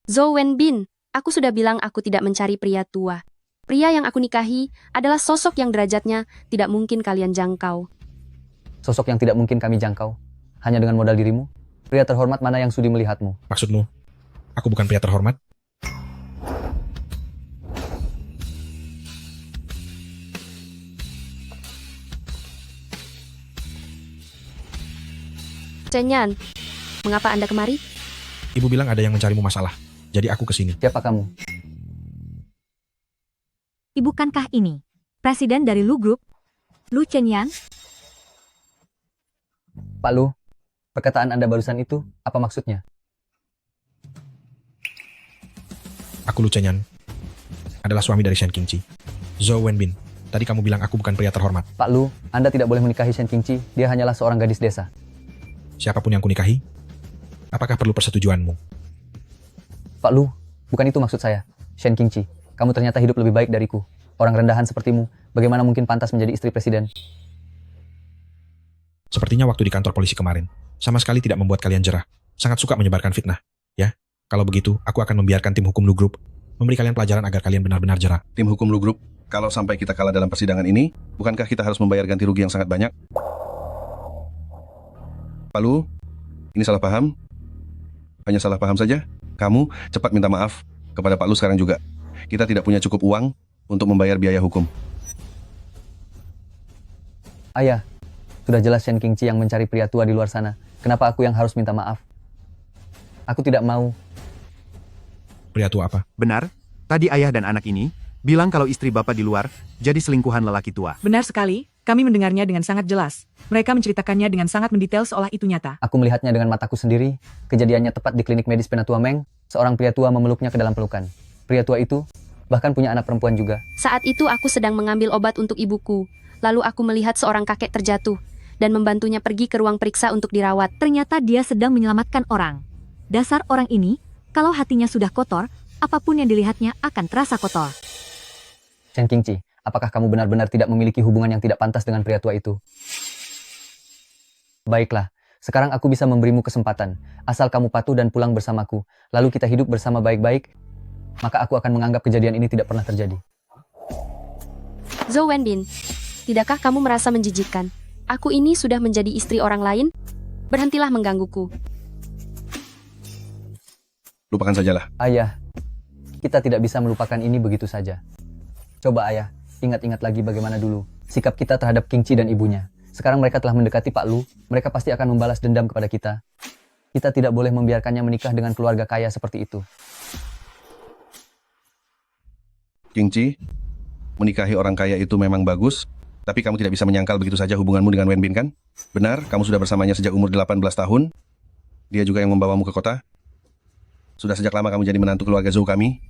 Zhou Wenbin, aku sudah bilang aku tidak mencari pria tua. Pria yang aku nikahi adalah sosok yang derajatnya tidak mungkin kalian jangkau. Sosok yang tidak mungkin kami jangkau. Hanya dengan modal dirimu. Pria terhormat mana yang sudi melihatmu? Maksudmu, aku bukan pria terhormat? Chenyan, mengapa Anda kemari? Ibu bilang ada yang mencarimu masalah, jadi aku kesini. Siapa kamu? Ibukankah ini presiden dari Lu Group, Lu Chenyan? Pak Lu, perkataan Anda barusan itu, apa maksudnya? Aku Lu Chenyan, adalah suami dari Shen Qingqi. Zhou Wenbin, tadi kamu bilang aku bukan pria terhormat. Pak Lu, Anda tidak boleh menikahi Shen Qingqi. Dia hanyalah seorang gadis desa. Siapapun yang kunikahi, apakah perlu persetujuanmu? Pak Lu, bukan itu maksud saya. Shen Qingqi, kamu ternyata hidup lebih baik dariku. Orang rendahan sepertimu, bagaimana mungkin pantas menjadi istri presiden? Sepertinya waktu di kantor polisi kemarin, sama sekali tidak membuat kalian jerah. Sangat suka menyebarkan fitnah. Ya, kalau begitu, aku akan membiarkan tim hukum Lu Group memberi kalian pelajaran agar kalian benar-benar jerah. Tim hukum Lu Group, kalau sampai kita kalah dalam persidangan ini, bukankah kita harus membayar ganti rugi yang sangat banyak? Pak Lu, ini salah paham? Hanya salah paham saja? Kamu cepat minta maaf kepada Pak Lu sekarang juga. Kita tidak punya cukup uang untuk membayar biaya hukum. Ayah, sudah jelas Shen Qingqi yang mencari pria tua di luar sana. Kenapa aku yang harus minta maaf? Aku tidak mau. Pria tua apa? Benar, tadi ayah dan anak ini bilang kalau istri bapak di luar jadi selingkuhan lelaki tua. Benar sekali, kami mendengarnya dengan sangat jelas. Mereka menceritakannya dengan sangat mendetail seolah itu nyata. Aku melihatnya dengan mataku sendiri. Kejadiannya tepat di klinik medis Penatua Meng. Seorang pria tua memeluknya ke dalam pelukan. Pria tua itu bahkan punya anak perempuan juga. Saat itu aku sedang mengambil obat untuk ibuku. Lalu aku melihat seorang kakek terjatuh dan membantunya pergi ke ruang periksa untuk dirawat. Ternyata dia sedang menyelamatkan orang. Dasar orang ini, kalau hatinya sudah kotor, apapun yang dilihatnya akan terasa kotor. Shen Qingqi, apakah kamu benar-benar tidak memiliki hubungan yang tidak pantas dengan pria tua itu? Baiklah, sekarang aku bisa memberimu kesempatan. Asal kamu patuh dan pulang bersamaku, lalu kita hidup bersama baik-baik, maka aku akan menganggap kejadian ini tidak pernah terjadi. Zhou Wenbin, Tidakkah kamu merasa menjijikkan? Aku ini sudah menjadi istri orang lain? Berhentilah menggangguku. Lupakan sajalah. Ayah, kita tidak bisa melupakan ini begitu saja. Coba ayah, ingat-ingat lagi bagaimana dulu sikap kita terhadap Kingci dan ibunya. Sekarang mereka telah mendekati Pak Lu, mereka pasti akan membalas dendam kepada kita. Kita tidak boleh membiarkannya menikah dengan keluarga kaya seperti itu. Kingci, menikahi orang kaya itu memang bagus, tapi kamu tidak bisa menyangkal begitu saja hubunganmu dengan Wenbin kan? Benar, kamu sudah bersamanya sejak umur 18 tahun. Dia juga yang membawamu ke kota. Sudah sejak lama kamu jadi menantu keluarga Zhou kami.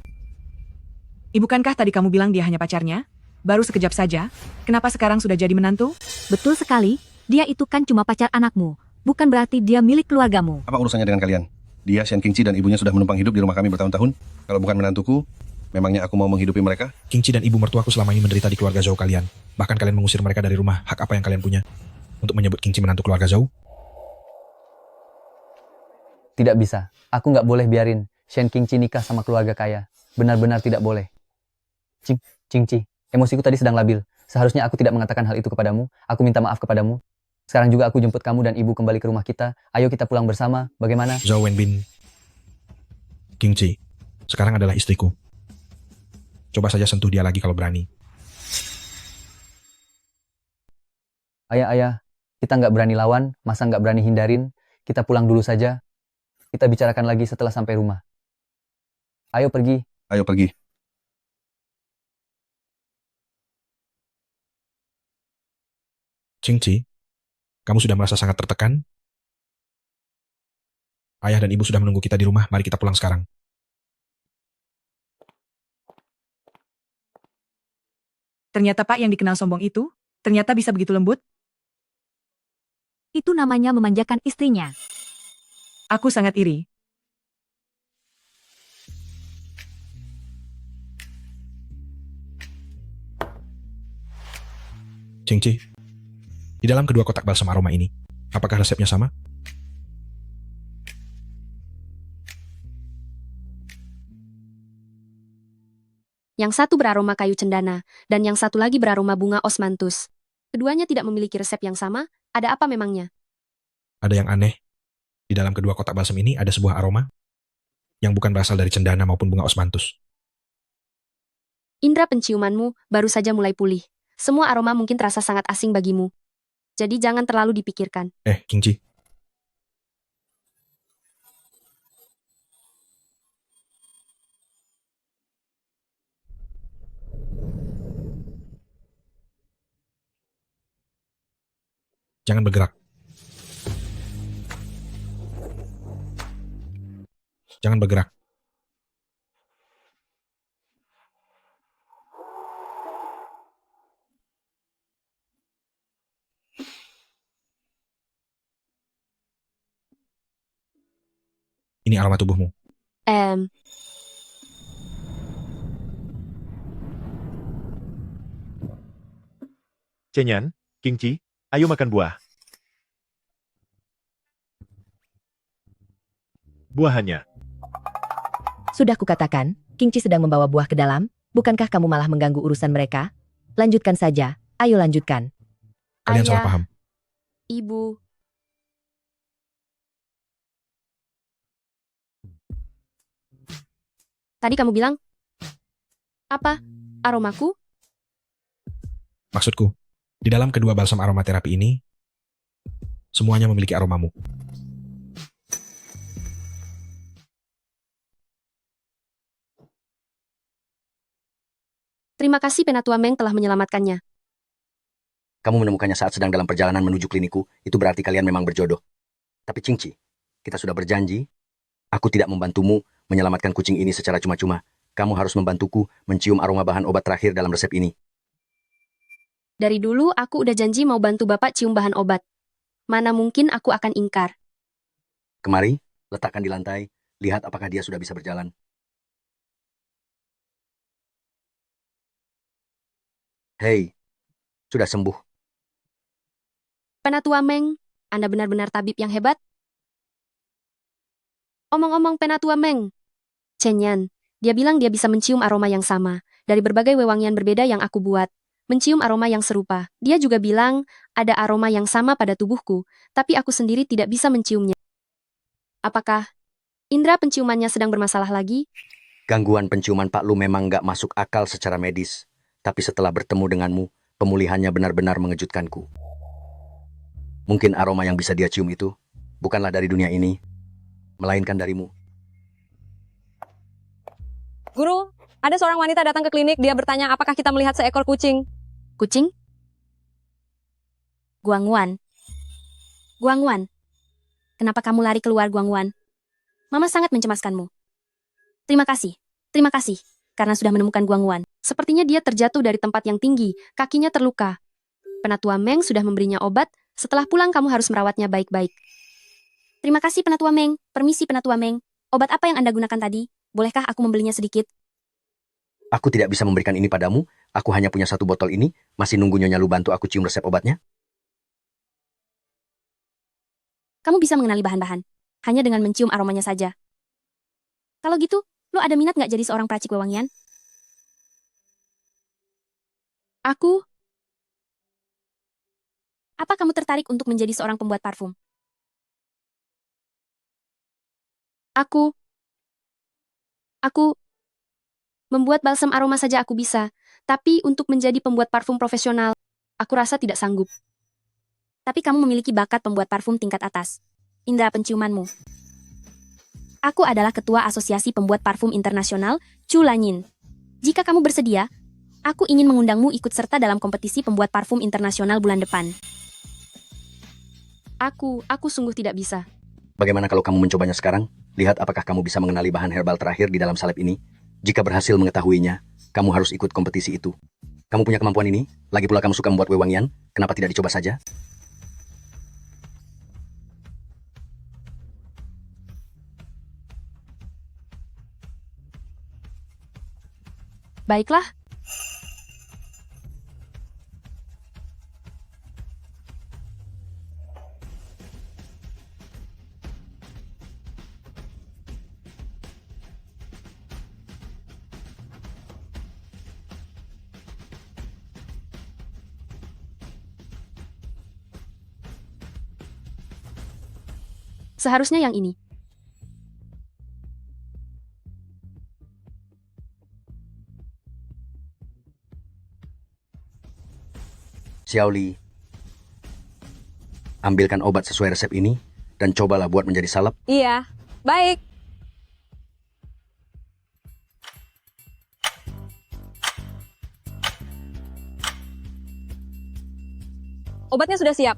Bukankah tadi kamu bilang dia hanya pacarnya? Baru sekejap saja. Kenapa sekarang sudah jadi menantu? Betul sekali, dia itu kan cuma pacar anakmu. Bukan berarti dia milik keluargamu. Apa urusannya dengan kalian? Dia, Shen Kingci dan ibunya sudah menumpang hidup di rumah kami bertahun-tahun. Kalau bukan menantuku, memangnya aku mau menghidupi mereka? Kingci dan ibu mertuaku selama ini menderita di keluarga Zhou kalian. Bahkan kalian mengusir mereka dari rumah. Hak apa yang kalian punya untuk menyebut Kingci menantu keluarga Zhou? Tidak bisa. Aku nggak boleh biarin Shen Kingci nikah sama keluarga kaya. Benar-benar tidak boleh. Kingci, emosiku tadi sedang labil. Seharusnya aku tidak mengatakan hal itu kepadamu. Aku minta maaf kepadamu. Sekarang juga aku jemput kamu dan ibu kembali ke rumah kita. Ayo kita pulang bersama. Bagaimana? Zhou Wenbin, Kingci, sekarang adalah istriku. Coba saja sentuh dia lagi kalau berani. Ayah, kita nggak berani lawan, masa nggak berani hindarin. Kita pulang dulu saja. Kita bicarakan lagi setelah sampai rumah. Ayo pergi. Ayo pergi. Kingci, kamu sudah merasa sangat tertekan? Ayah dan ibu sudah menunggu kita di rumah, mari kita pulang sekarang. Ternyata Pak yang dikenal sombong itu, ternyata bisa begitu lembut. Itu namanya memanjakan istrinya. Aku sangat iri. Kingci, di dalam kedua kotak balsam aroma ini, apakah resepnya sama? Yang satu beraroma kayu cendana, dan yang satu lagi beraroma bunga osmanthus. Keduanya tidak memiliki resep yang sama, ada apa memangnya? Ada yang aneh. Di dalam kedua kotak balsam ini ada sebuah aroma yang bukan berasal dari cendana maupun bunga osmanthus. Indra penciumanmu baru saja mulai pulih. Semua aroma mungkin terasa sangat asing bagimu. Jadi jangan terlalu dipikirkan. Kingci. Jangan bergerak. Jangan bergerak. Ini aroma tubuhmu. Cenyan, Kingci, ayo makan buah. Buahannya. Sudah kukatakan, Kingci sedang membawa buah ke dalam. Bukankah kamu malah mengganggu urusan mereka? Lanjutkan saja, ayo lanjutkan. Kalian salah paham. Ibu. Tadi kamu bilang, apa? Aromaku? Maksudku, di dalam kedua balsam aromaterapi ini, semuanya memiliki aromamu. Terima kasih Penatua Meng telah menyelamatkannya. Kamu menemukannya saat sedang dalam perjalanan menuju kliniku, itu berarti kalian memang berjodoh. Tapi Kingci, kita sudah berjanji, aku tidak membantumu menyelamatkan kucing ini secara cuma-cuma. Kamu harus membantuku mencium aroma bahan obat terakhir dalam resep ini. Dari dulu aku udah janji mau bantu Bapak cium bahan obat. Mana mungkin aku akan ingkar. Kemari, letakkan di lantai, lihat apakah dia sudah bisa berjalan. Hei, sudah sembuh. Penatua Meng, Anda benar-benar tabib yang hebat. Omong-omong Penatua Meng, Chen Yan, dia bilang dia bisa mencium aroma yang sama, dari berbagai wewangian berbeda yang aku buat. mencium aroma yang serupa. Dia juga bilang ada aroma yang sama pada tubuhku, tapi aku sendiri tidak bisa menciumnya. Apakah indera penciumannya sedang bermasalah lagi? Gangguan penciuman Pak Lu memang nggak masuk akal secara medis. Tapi setelah bertemu denganmu, pemulihannya benar-benar mengejutkanku. Mungkin aroma yang bisa dia cium itu bukanlah dari dunia ini, melainkan darimu. Guru, ada seorang wanita datang ke klinik. Dia bertanya apakah kita melihat seekor kucing. Kucing? Guangwan. Guangwan. Kenapa kamu lari keluar, Guangwan? Mama sangat mencemaskanmu. Terima kasih. Terima kasih. Karena sudah menemukan Guangwan. Sepertinya dia terjatuh dari tempat yang tinggi. Kakinya terluka. Penatua Meng sudah memberinya obat. Setelah pulang kamu harus merawatnya baik-baik. Terima kasih, Penatua Meng. Permisi, Penatua Meng. Obat apa yang Anda gunakan tadi? Bolehkah aku membelinya sedikit? Aku tidak bisa memberikan ini padamu. Aku hanya punya 1 botol ini. Masih nunggu Nyonya Lu bantu aku cium resep obatnya. Kamu bisa mengenali bahan-bahan. Hanya dengan mencium aromanya saja. Kalau gitu, lo ada minat nggak jadi seorang peracik wewangian? Aku? Apa kamu tertarik untuk menjadi seorang pembuat parfum? Aku membuat balsam aroma saja aku bisa, tapi untuk menjadi pembuat parfum profesional, aku rasa tidak sanggup. Tapi kamu memiliki bakat pembuat parfum tingkat atas. Indera penciumanmu. Aku adalah ketua Asosiasi Pembuat Parfum Internasional, Chu Lanyin. Jika kamu bersedia, aku ingin mengundangmu ikut serta dalam kompetisi pembuat parfum internasional bulan depan. Aku sungguh tidak bisa. Bagaimana kalau kamu mencobanya sekarang? Lihat apakah kamu bisa mengenali bahan herbal terakhir di dalam salep ini. Jika berhasil mengetahuinya, kamu harus ikut kompetisi itu. Kamu punya kemampuan ini? Lagi pula kamu suka membuat wewangian? Kenapa tidak dicoba saja? Baiklah. Seharusnya yang ini. Xiaoli, ambilkan obat sesuai resep ini dan cobalah buat menjadi salep. Iya, baik. Obatnya sudah siap.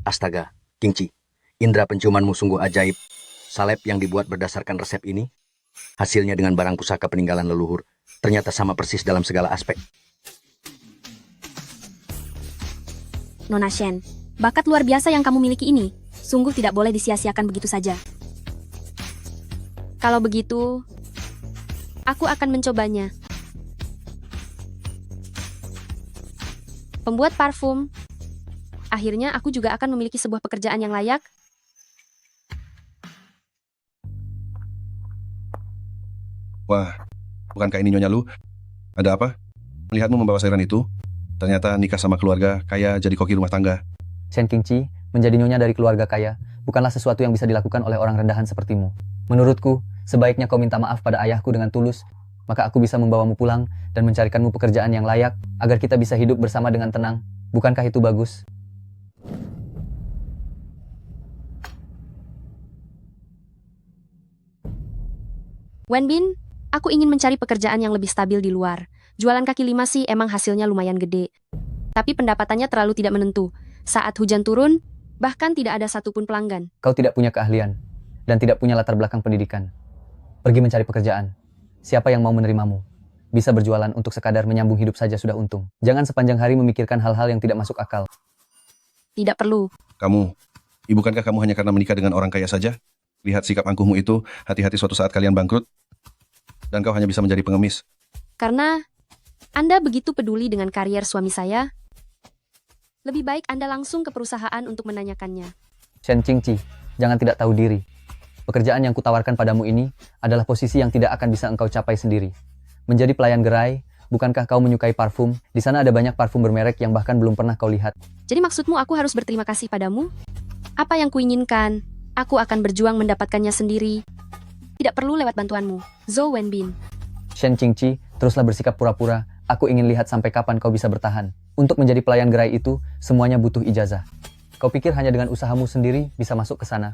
Astaga, Kingci, indera penciumanmu sungguh ajaib. Salep yang dibuat berdasarkan resep ini, hasilnya dengan barang pusaka peninggalan leluhur, ternyata sama persis dalam segala aspek. Nona Shen, bakat luar biasa yang kamu miliki ini, sungguh tidak boleh disia-siakan begitu saja. Kalau begitu, aku akan mencobanya. Pembuat parfum, akhirnya aku juga akan memiliki sebuah pekerjaan yang layak. Wah, bukankah ini Nyonya Lu? Ada apa? Melihatmu membawa sayuran itu, ternyata nikah sama keluarga kaya jadi koki rumah tangga. Shen Qingqi, menjadi nyonya dari keluarga kaya, bukanlah sesuatu yang bisa dilakukan oleh orang rendahan sepertimu. Menurutku, sebaiknya kau minta maaf pada ayahku dengan tulus, maka aku bisa membawamu pulang dan mencarikanmu pekerjaan yang layak, agar kita bisa hidup bersama dengan tenang. Bukankah itu bagus? Wenbin, aku ingin mencari pekerjaan yang lebih stabil di luar. Jualan kaki lima sih emang hasilnya lumayan gede. Tapi pendapatannya terlalu tidak menentu. Saat hujan turun, bahkan tidak ada satupun pelanggan. Kau tidak punya keahlian, dan tidak punya latar belakang pendidikan. Pergi mencari pekerjaan. Siapa yang mau menerimamu? Bisa berjualan untuk sekadar menyambung hidup saja sudah untung. Jangan sepanjang hari memikirkan hal-hal yang tidak masuk akal. Tidak perlu. Kamu, bukankah kamu hanya karena menikah dengan orang kaya saja? Lihat sikap angkuhmu itu, hati-hati suatu saat kalian bangkrut. Dan kau hanya bisa menjadi pengemis. Karena Anda begitu peduli dengan karier suami saya. Lebih baik Anda langsung ke perusahaan untuk menanyakannya. Shen Qingqi, jangan tidak tahu diri. Pekerjaan yang kutawarkan padamu ini adalah posisi yang tidak akan bisa engkau capai sendiri. Menjadi pelayan gerai, bukankah kau menyukai parfum? Di sana ada banyak parfum bermerek yang bahkan belum pernah kau lihat. Jadi maksudmu aku harus berterima kasih padamu? Apa yang kuinginkan, aku akan berjuang mendapatkannya sendiri. Tidak perlu lewat bantuanmu. Zhou Wenbin. Shen Qingqi, teruslah bersikap pura-pura. Aku ingin lihat sampai kapan kau bisa bertahan. Untuk menjadi pelayan gerai itu, semuanya butuh ijazah. Kau pikir hanya dengan usahamu sendiri bisa masuk ke sana?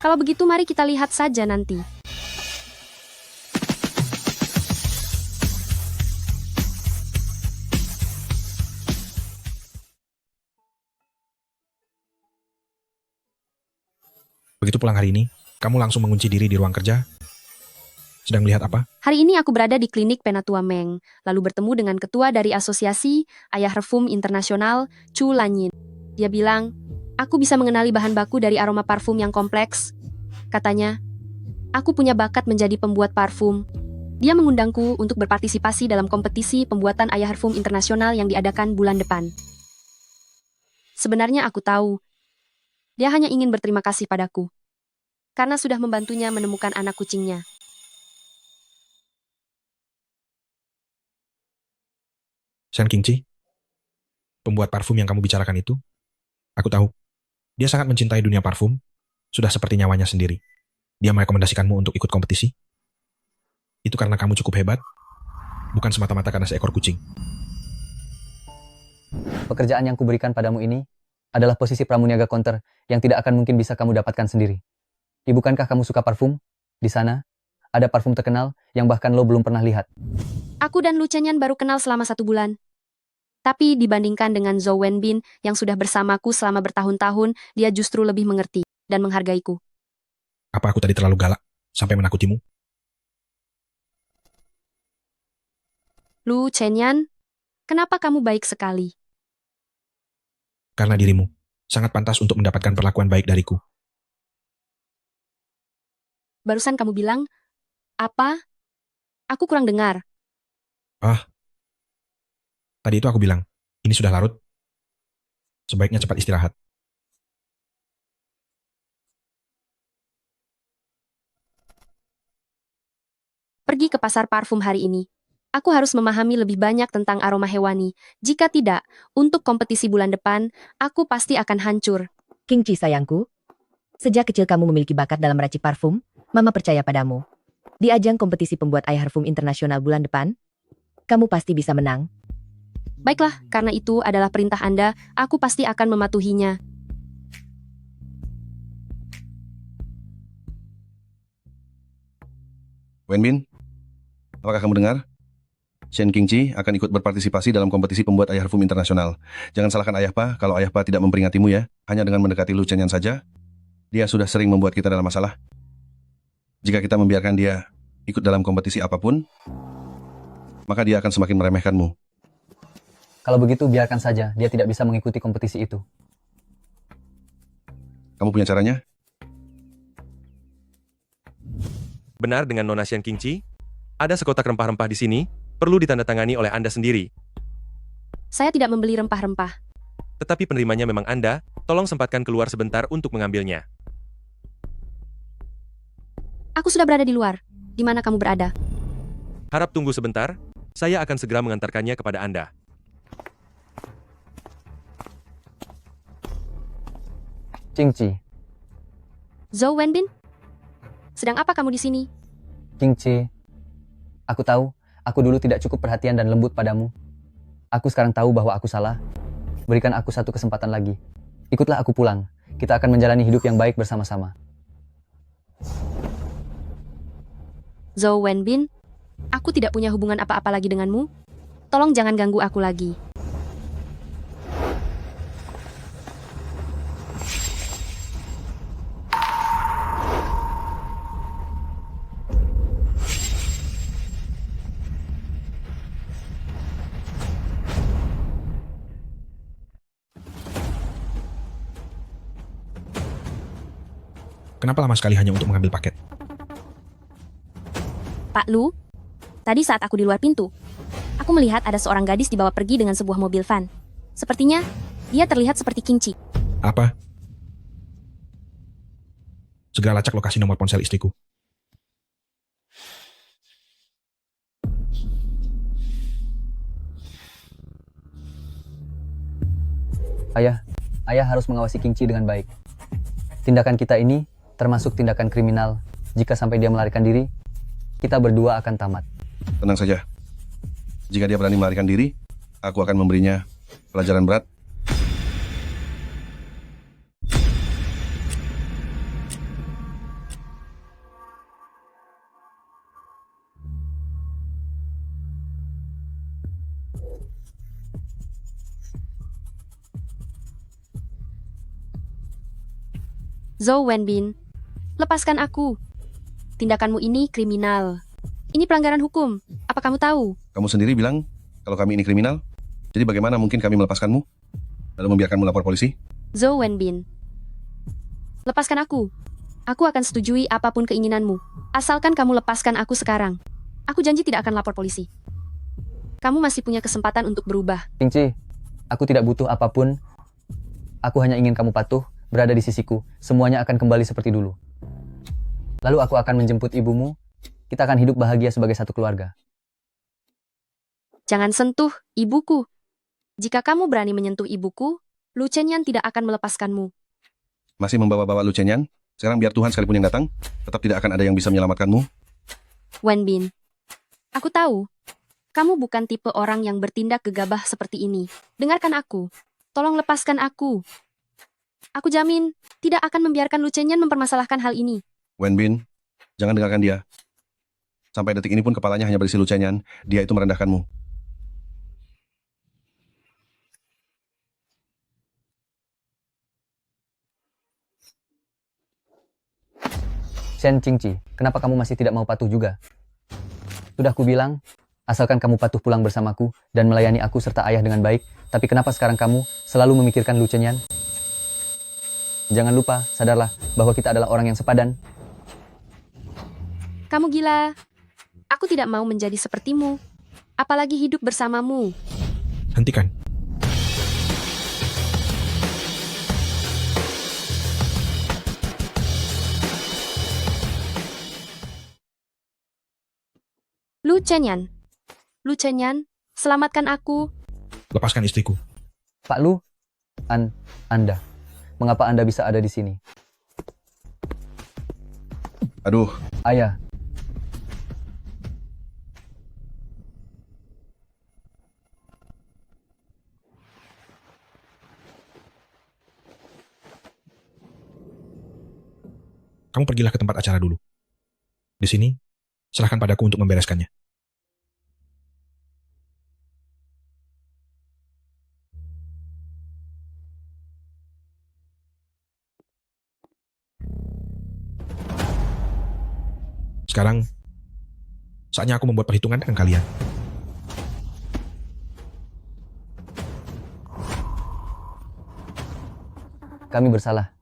Kalau begitu mari kita lihat saja nanti. Begitu pulang hari ini, kamu langsung mengunci diri di ruang kerja? Sedang melihat apa? Hari ini aku berada di klinik Penatua Meng, lalu bertemu dengan ketua dari asosiasi Ayah Parfum Internasional, Chu Lanyin. Dia bilang, aku bisa mengenali bahan baku dari aroma parfum yang kompleks. Katanya, aku punya bakat menjadi pembuat parfum. Dia mengundangku untuk berpartisipasi dalam kompetisi pembuatan Ayah Parfum Internasional yang diadakan bulan depan. Sebenarnya aku tahu, dia hanya ingin berterima kasih padaku, karena sudah membantunya menemukan anak kucingnya. Shen Qingqi, pembuat parfum yang kamu bicarakan itu, aku tahu. Dia sangat mencintai dunia parfum, sudah seperti nyawanya sendiri. Dia merekomendasikanmu untuk ikut kompetisi. Itu karena kamu cukup hebat, bukan semata-mata karena seekor kucing. Pekerjaan yang kuberikan padamu ini adalah posisi pramuniaga counter yang tidak akan mungkin bisa kamu dapatkan sendiri. Bukankah kamu suka parfum? Di sana, ada parfum terkenal yang bahkan lo belum pernah lihat. Aku dan Lu Chenyan baru kenal selama 1 bulan. Tapi dibandingkan dengan Zhou Wenbin yang sudah bersamaku selama bertahun-tahun, dia justru lebih mengerti dan menghargaiku. Apa aku tadi terlalu galak sampai menakutimu? Lu Chenyan, kenapa kamu baik sekali? Karena dirimu sangat pantas untuk mendapatkan perlakuan baik dariku. Barusan kamu bilang, apa? Aku kurang dengar. Tadi itu aku bilang, ini sudah larut. Sebaiknya cepat istirahat. Pergi ke pasar parfum hari ini. Aku harus memahami lebih banyak tentang aroma hewani. Jika tidak, untuk kompetisi bulan depan, aku pasti akan hancur. Qingqi sayangku, sejak kecil kamu memiliki bakat dalam meracik parfum, Mama percaya padamu. Di ajang kompetisi pembuat Ayah Parfum Internasional bulan depan, kamu pasti bisa menang. Baiklah, karena itu adalah perintah Anda, aku pasti akan mematuhinya. Wenbin, apakah kamu dengar? Shen Qingqi akan ikut berpartisipasi dalam kompetisi pembuat Ayah Parfum Internasional. Jangan salahkan Ayah Pa kalau Ayah Pa tidak memperingatimu ya. Hanya dengan mendekati Lu Chenyan saja, dia sudah sering membuat kita dalam masalah. Jika kita membiarkan dia ikut dalam kompetisi apapun, maka dia akan semakin meremehkanmu. Kalau begitu biarkan saja, dia tidak bisa mengikuti kompetisi itu. Kamu punya caranya? Benar dengan Nona Shen Qingqi? Ada sekotak rempah-rempah di sini, perlu ditandatangani oleh Anda sendiri. Saya tidak membeli rempah-rempah. Tetapi penerimanya memang Anda, tolong sempatkan keluar sebentar untuk mengambilnya. Aku sudah berada di luar. Di mana kamu berada? Harap tunggu sebentar, saya akan segera mengantarkannya kepada Anda. Qingqi, Zhou Wenbin? Sedang apa kamu di sini? Qingqi, aku tahu, aku dulu tidak cukup perhatian dan lembut padamu. Aku sekarang tahu bahwa aku salah. Berikan aku satu kesempatan lagi. Ikutlah aku pulang. Kita akan menjalani hidup yang baik bersama-sama. Zhou Wenbin, aku tidak punya hubungan apa-apa lagi denganmu. Tolong jangan ganggu aku lagi. Kenapa lama sekali hanya untuk mengambil paket? Pak Lu, tadi saat aku di luar pintu, aku melihat ada seorang gadis dibawa pergi dengan sebuah mobil van. Sepertinya, dia terlihat seperti Kingci. Apa? Segera lacak lokasi nomor ponsel istriku. Ayah harus mengawasi Kingci dengan baik. Tindakan kita ini termasuk tindakan kriminal. Jika sampai dia melarikan diri, kita berdua akan tamat. Tenang saja. Jika dia berani melarikan diri, aku akan memberinya pelajaran berat. Zhou Wenbin, lepaskan aku. Tindakanmu ini kriminal. Ini pelanggaran hukum. Apa kamu tahu? Kamu sendiri bilang kalau kami ini kriminal. Jadi bagaimana mungkin kami melepaskanmu? Lalu membiarkanmu lapor polisi? Zhou Wenbin, lepaskan aku. Aku akan setujui apapun keinginanmu. Asalkan kamu lepaskan aku sekarang. Aku janji tidak akan lapor polisi. Kamu masih punya kesempatan untuk berubah. Kingci, aku tidak butuh apapun. Aku hanya ingin kamu patuh, berada di sisiku. Semuanya akan kembali seperti dulu. Lalu aku akan menjemput ibumu. Kita akan hidup bahagia sebagai satu keluarga. Jangan sentuh ibuku. Jika kamu berani menyentuh ibuku, Lu Chenyan tidak akan melepaskanmu. Masih membawa-bawa Lu Chenyan? Sekarang biar Tuhan sekalipun yang datang, tetap tidak akan ada yang bisa menyelamatkanmu. Wenbin, aku tahu. Kamu bukan tipe orang yang bertindak gegabah seperti ini. Dengarkan aku. Tolong lepaskan aku. Aku jamin, tidak akan membiarkan Lu Chenyan mempermasalahkan hal ini. Wenbin, jangan dengarkan dia. Sampai detik ini pun kepalanya hanya berisi Lu Chenyan. Dia itu merendahkanmu. Shen Qingci, kenapa kamu masih tidak mau patuh juga? Sudah kubilang, asalkan kamu patuh pulang bersamaku dan melayani aku serta ayah dengan baik, tapi kenapa sekarang kamu selalu memikirkan Lu Chenyan? Jangan lupa, sadarlah bahwa kita adalah orang yang sepadan. Kamu gila. Aku tidak mau menjadi sepertimu. Apalagi hidup bersamamu. Hentikan. Lu Chenyan. Lu Chenyan, selamatkan aku. Lepaskan istriku. Pak Lu, Anda, mengapa Anda bisa ada di sini? Aduh, Ayah, Kamu pergilah ke tempat acara dulu. Di sini, serahkan padaku untuk membereskannya. Sekarang, saatnya aku membuat perhitungan dengan kalian. kami bersalah.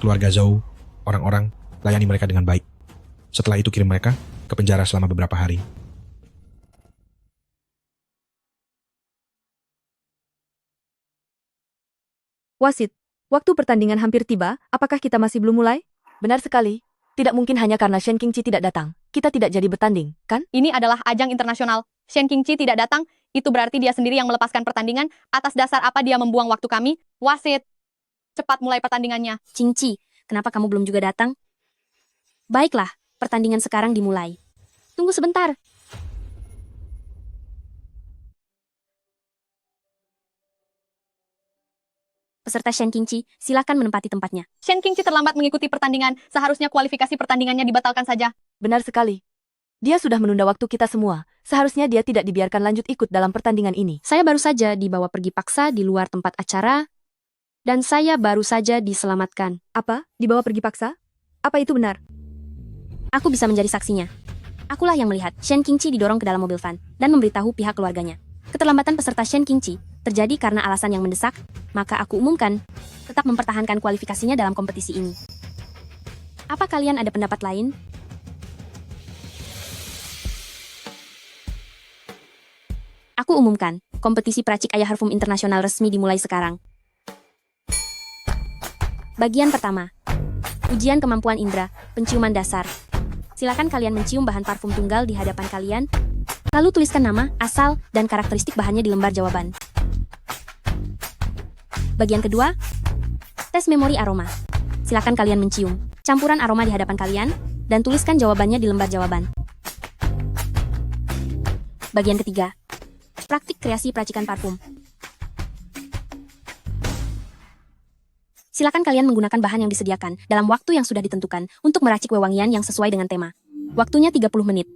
Keluarga Zhou, orang-orang, layani mereka dengan baik. Setelah itu kirim mereka ke penjara selama beberapa hari. Wasit, waktu pertandingan hampir tiba, apakah kita masih belum mulai? Benar sekali. Tidak mungkin hanya karena Shen Qingci tidak datang. Kita tidak jadi bertanding, kan? Ini adalah ajang internasional. Shen Qingci tidak datang, itu berarti dia sendiri yang melepaskan pertandingan. Atas dasar apa dia membuang waktu kami? Wasit, cepat mulai pertandingannya. Qingci, kenapa kamu belum juga datang? Baiklah, pertandingan sekarang dimulai. Tunggu sebentar. Peserta Shen Qingci, silakan menempati tempatnya. Shen Qingci terlambat mengikuti pertandingan. Seharusnya kualifikasi pertandingannya dibatalkan saja. Benar sekali. Dia sudah menunda waktu kita semua. Seharusnya dia tidak dibiarkan lanjut ikut dalam pertandingan ini. Saya baru saja dibawa pergi paksa di luar tempat acara, dan saya baru saja diselamatkan. Apa? Dibawa pergi paksa? Apa itu benar? Aku bisa menjadi saksinya. Akulah yang melihat Shen Qingci didorong ke dalam mobil van dan memberitahu pihak keluarganya. Keterlambatan peserta Shen Qingci terjadi karena alasan yang mendesak, maka aku umumkan tetap mempertahankan kualifikasinya dalam kompetisi ini. Apa kalian ada pendapat lain? Aku umumkan, kompetisi peracik ayah parfum internasional resmi dimulai sekarang. Bagian pertama. Ujian kemampuan indera, penciuman dasar. Silakan kalian mencium bahan parfum tunggal di hadapan kalian, lalu tuliskan nama, asal, dan karakteristik bahannya di lembar jawaban. Bagian kedua, tes memori aroma. Silakan kalian mencium campuran aroma di hadapan kalian, dan tuliskan jawabannya di lembar jawaban. Bagian ketiga, praktik kreasi peracikan parfum. Silakan kalian menggunakan bahan yang disediakan dalam waktu yang sudah ditentukan untuk meracik wewangian yang sesuai dengan tema. Waktunya 30 menit.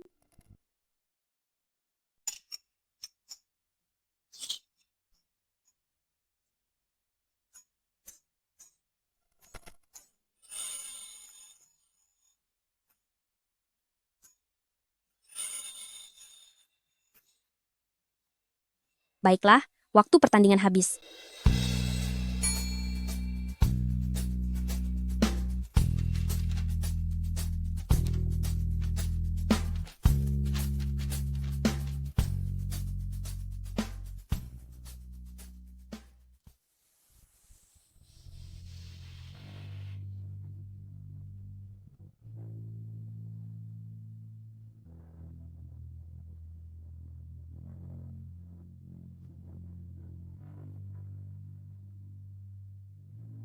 Baiklah, waktu pertandingan habis.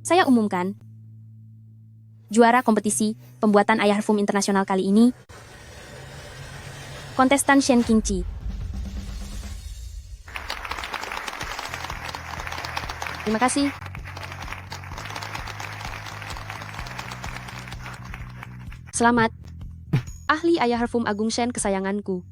Saya umumkan, juara kompetisi pembuatan ayah parfum internasional kali ini, kontestan Shen Qingqi. Terima kasih. Selamat, ahli ayah parfum Agung Shen kesayanganku.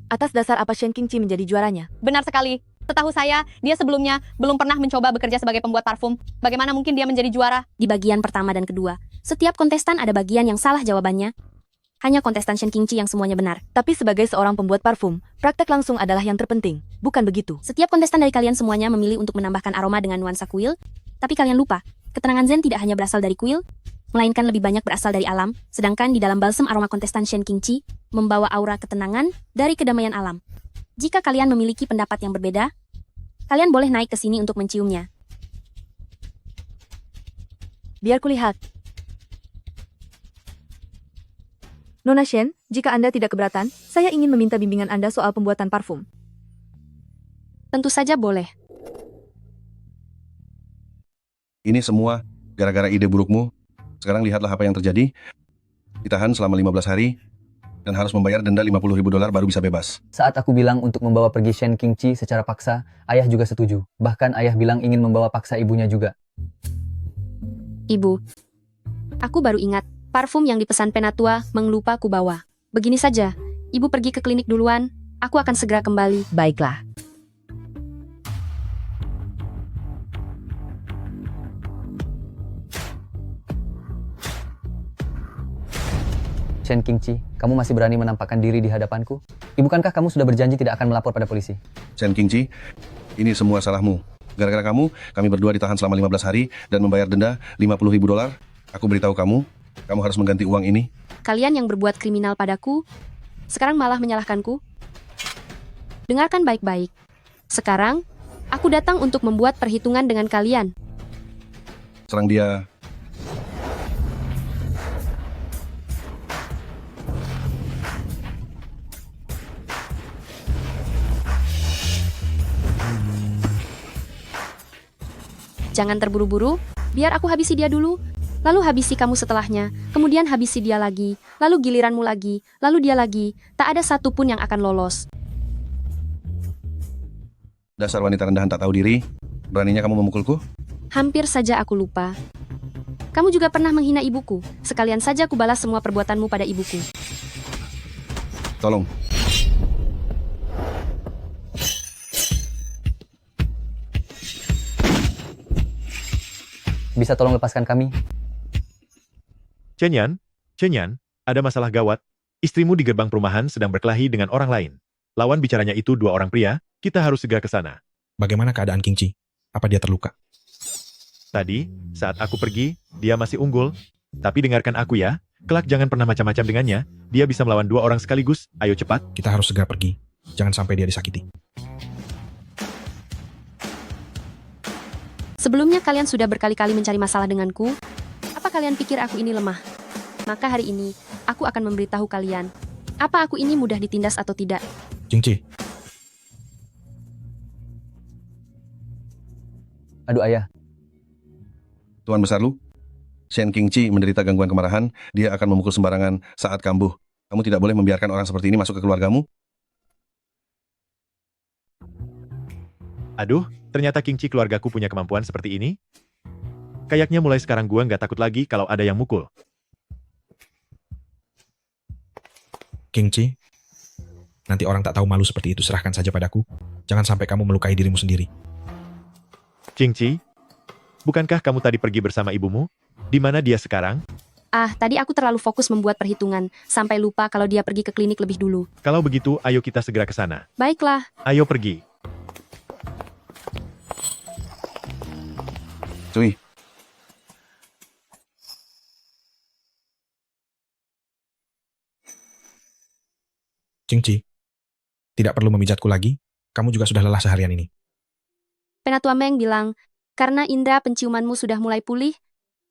Atas dasar apa Shen Qingqi menjadi juaranya? Benar sekali. Setahu saya, dia sebelumnya belum pernah mencoba bekerja sebagai pembuat parfum. Bagaimana mungkin dia menjadi juara? Di bagian pertama dan kedua, setiap kontestan ada bagian yang salah jawabannya. Hanya kontestan Shen Qingqi yang semuanya benar. Tapi sebagai seorang pembuat parfum, praktek langsung adalah yang terpenting. Bukan begitu? Setiap kontestan dari kalian semuanya memilih untuk menambahkan aroma dengan nuansa kuil. Tapi kalian lupa, ketenangan Zen tidak hanya berasal dari kuil, melainkan lebih banyak berasal dari alam. Sedangkan di dalam balsem aroma kontestan Shen Qingqi membawa aura ketenangan dari kedamaian alam. Jika kalian memiliki pendapat yang berbeda, kalian boleh naik ke sini untuk menciumnya. Biar kulihat. Nona Shen, jika Anda tidak keberatan, saya ingin meminta bimbingan Anda soal pembuatan parfum. Tentu saja boleh. Ini semua gara-gara ide burukmu. Sekarang lihatlah apa yang terjadi. Ditahan selama 15 hari, dan harus membayar denda $50.000 baru bisa bebas. Saat aku bilang untuk membawa pergi Shen Qingqi secara paksa, ayah juga setuju. Bahkan ayah bilang ingin membawa paksa ibunya juga. Ibu, aku baru ingat, parfum yang dipesan Penatua menglupa ku bawa. Begini saja, ibu pergi ke klinik duluan, aku akan segera kembali. Baiklah. Shen Qingqi, kamu masih berani menampakkan diri di hadapanku? Bukankah kamu sudah berjanji tidak akan melapor pada polisi? Shen Qingqi, ini semua salahmu. Gara-gara kamu, kami berdua ditahan selama 15 hari dan membayar denda $50.000. Aku beritahu kamu, kamu harus mengganti uang ini. Kalian yang berbuat kriminal padaku, sekarang malah menyalahkanku? Dengarkan baik-baik. Sekarang, aku datang untuk membuat perhitungan dengan kalian. Serang dia. Jangan terburu-buru, biar aku habisi dia dulu, lalu habisi kamu setelahnya, kemudian habisi dia lagi, lalu giliranmu lagi, lalu dia lagi, tak ada satupun yang akan lolos. Dasar wanita rendahan tak tahu diri, beraninya kamu memukulku? Hampir saja aku lupa. Kamu juga pernah menghina ibuku, sekalian saja aku balas semua perbuatanmu pada ibuku. Tolong. Bisa tolong lepaskan kami? Chen Yan, ada masalah gawat. Istrimu di gerbang perumahan sedang berkelahi dengan orang lain. Lawan bicaranya itu 2 orang pria, kita harus segera ke sana. Bagaimana keadaan Qingqi? Apa dia terluka? Tadi, saat aku pergi, dia masih unggul. Tapi dengarkan aku ya, Kelak jangan pernah macam-macam dengannya, dia bisa melawan 2 orang sekaligus, ayo cepat. Kita harus segera pergi. Jangan sampai dia disakiti. Sebelumnya kalian sudah berkali-kali mencari masalah denganku. Apa kalian pikir aku ini lemah? Maka hari ini, aku akan memberitahu kalian. Apa aku ini mudah ditindas atau tidak? Jingci, Aduh ayah, Tuan besar Lu, Shen Qingqi menderita gangguan kemarahan, dia akan memukul sembarangan saat kambuh. Kamu tidak boleh membiarkan orang seperti ini masuk ke keluargamu. Aduh, ternyata Qingqi keluargaku punya kemampuan seperti ini. Kayaknya mulai sekarang gua nggak takut lagi kalau ada yang mukul. Qingqi, nanti orang tak tahu malu seperti itu serahkan saja padaku. Jangan sampai kamu melukai dirimu sendiri. Qingqi, bukankah kamu tadi pergi bersama ibumu? Di mana dia sekarang? Ah, tadi aku terlalu fokus membuat perhitungan, sampai lupa kalau dia pergi ke klinik lebih dulu. Kalau begitu, ayo kita segera ke sana. Baiklah. Ayo pergi. Cui, Qingqi, tidak perlu memijatku lagi. Kamu juga sudah lelah seharian ini. Penatua Meng bilang, karena indera penciumanmu sudah mulai pulih,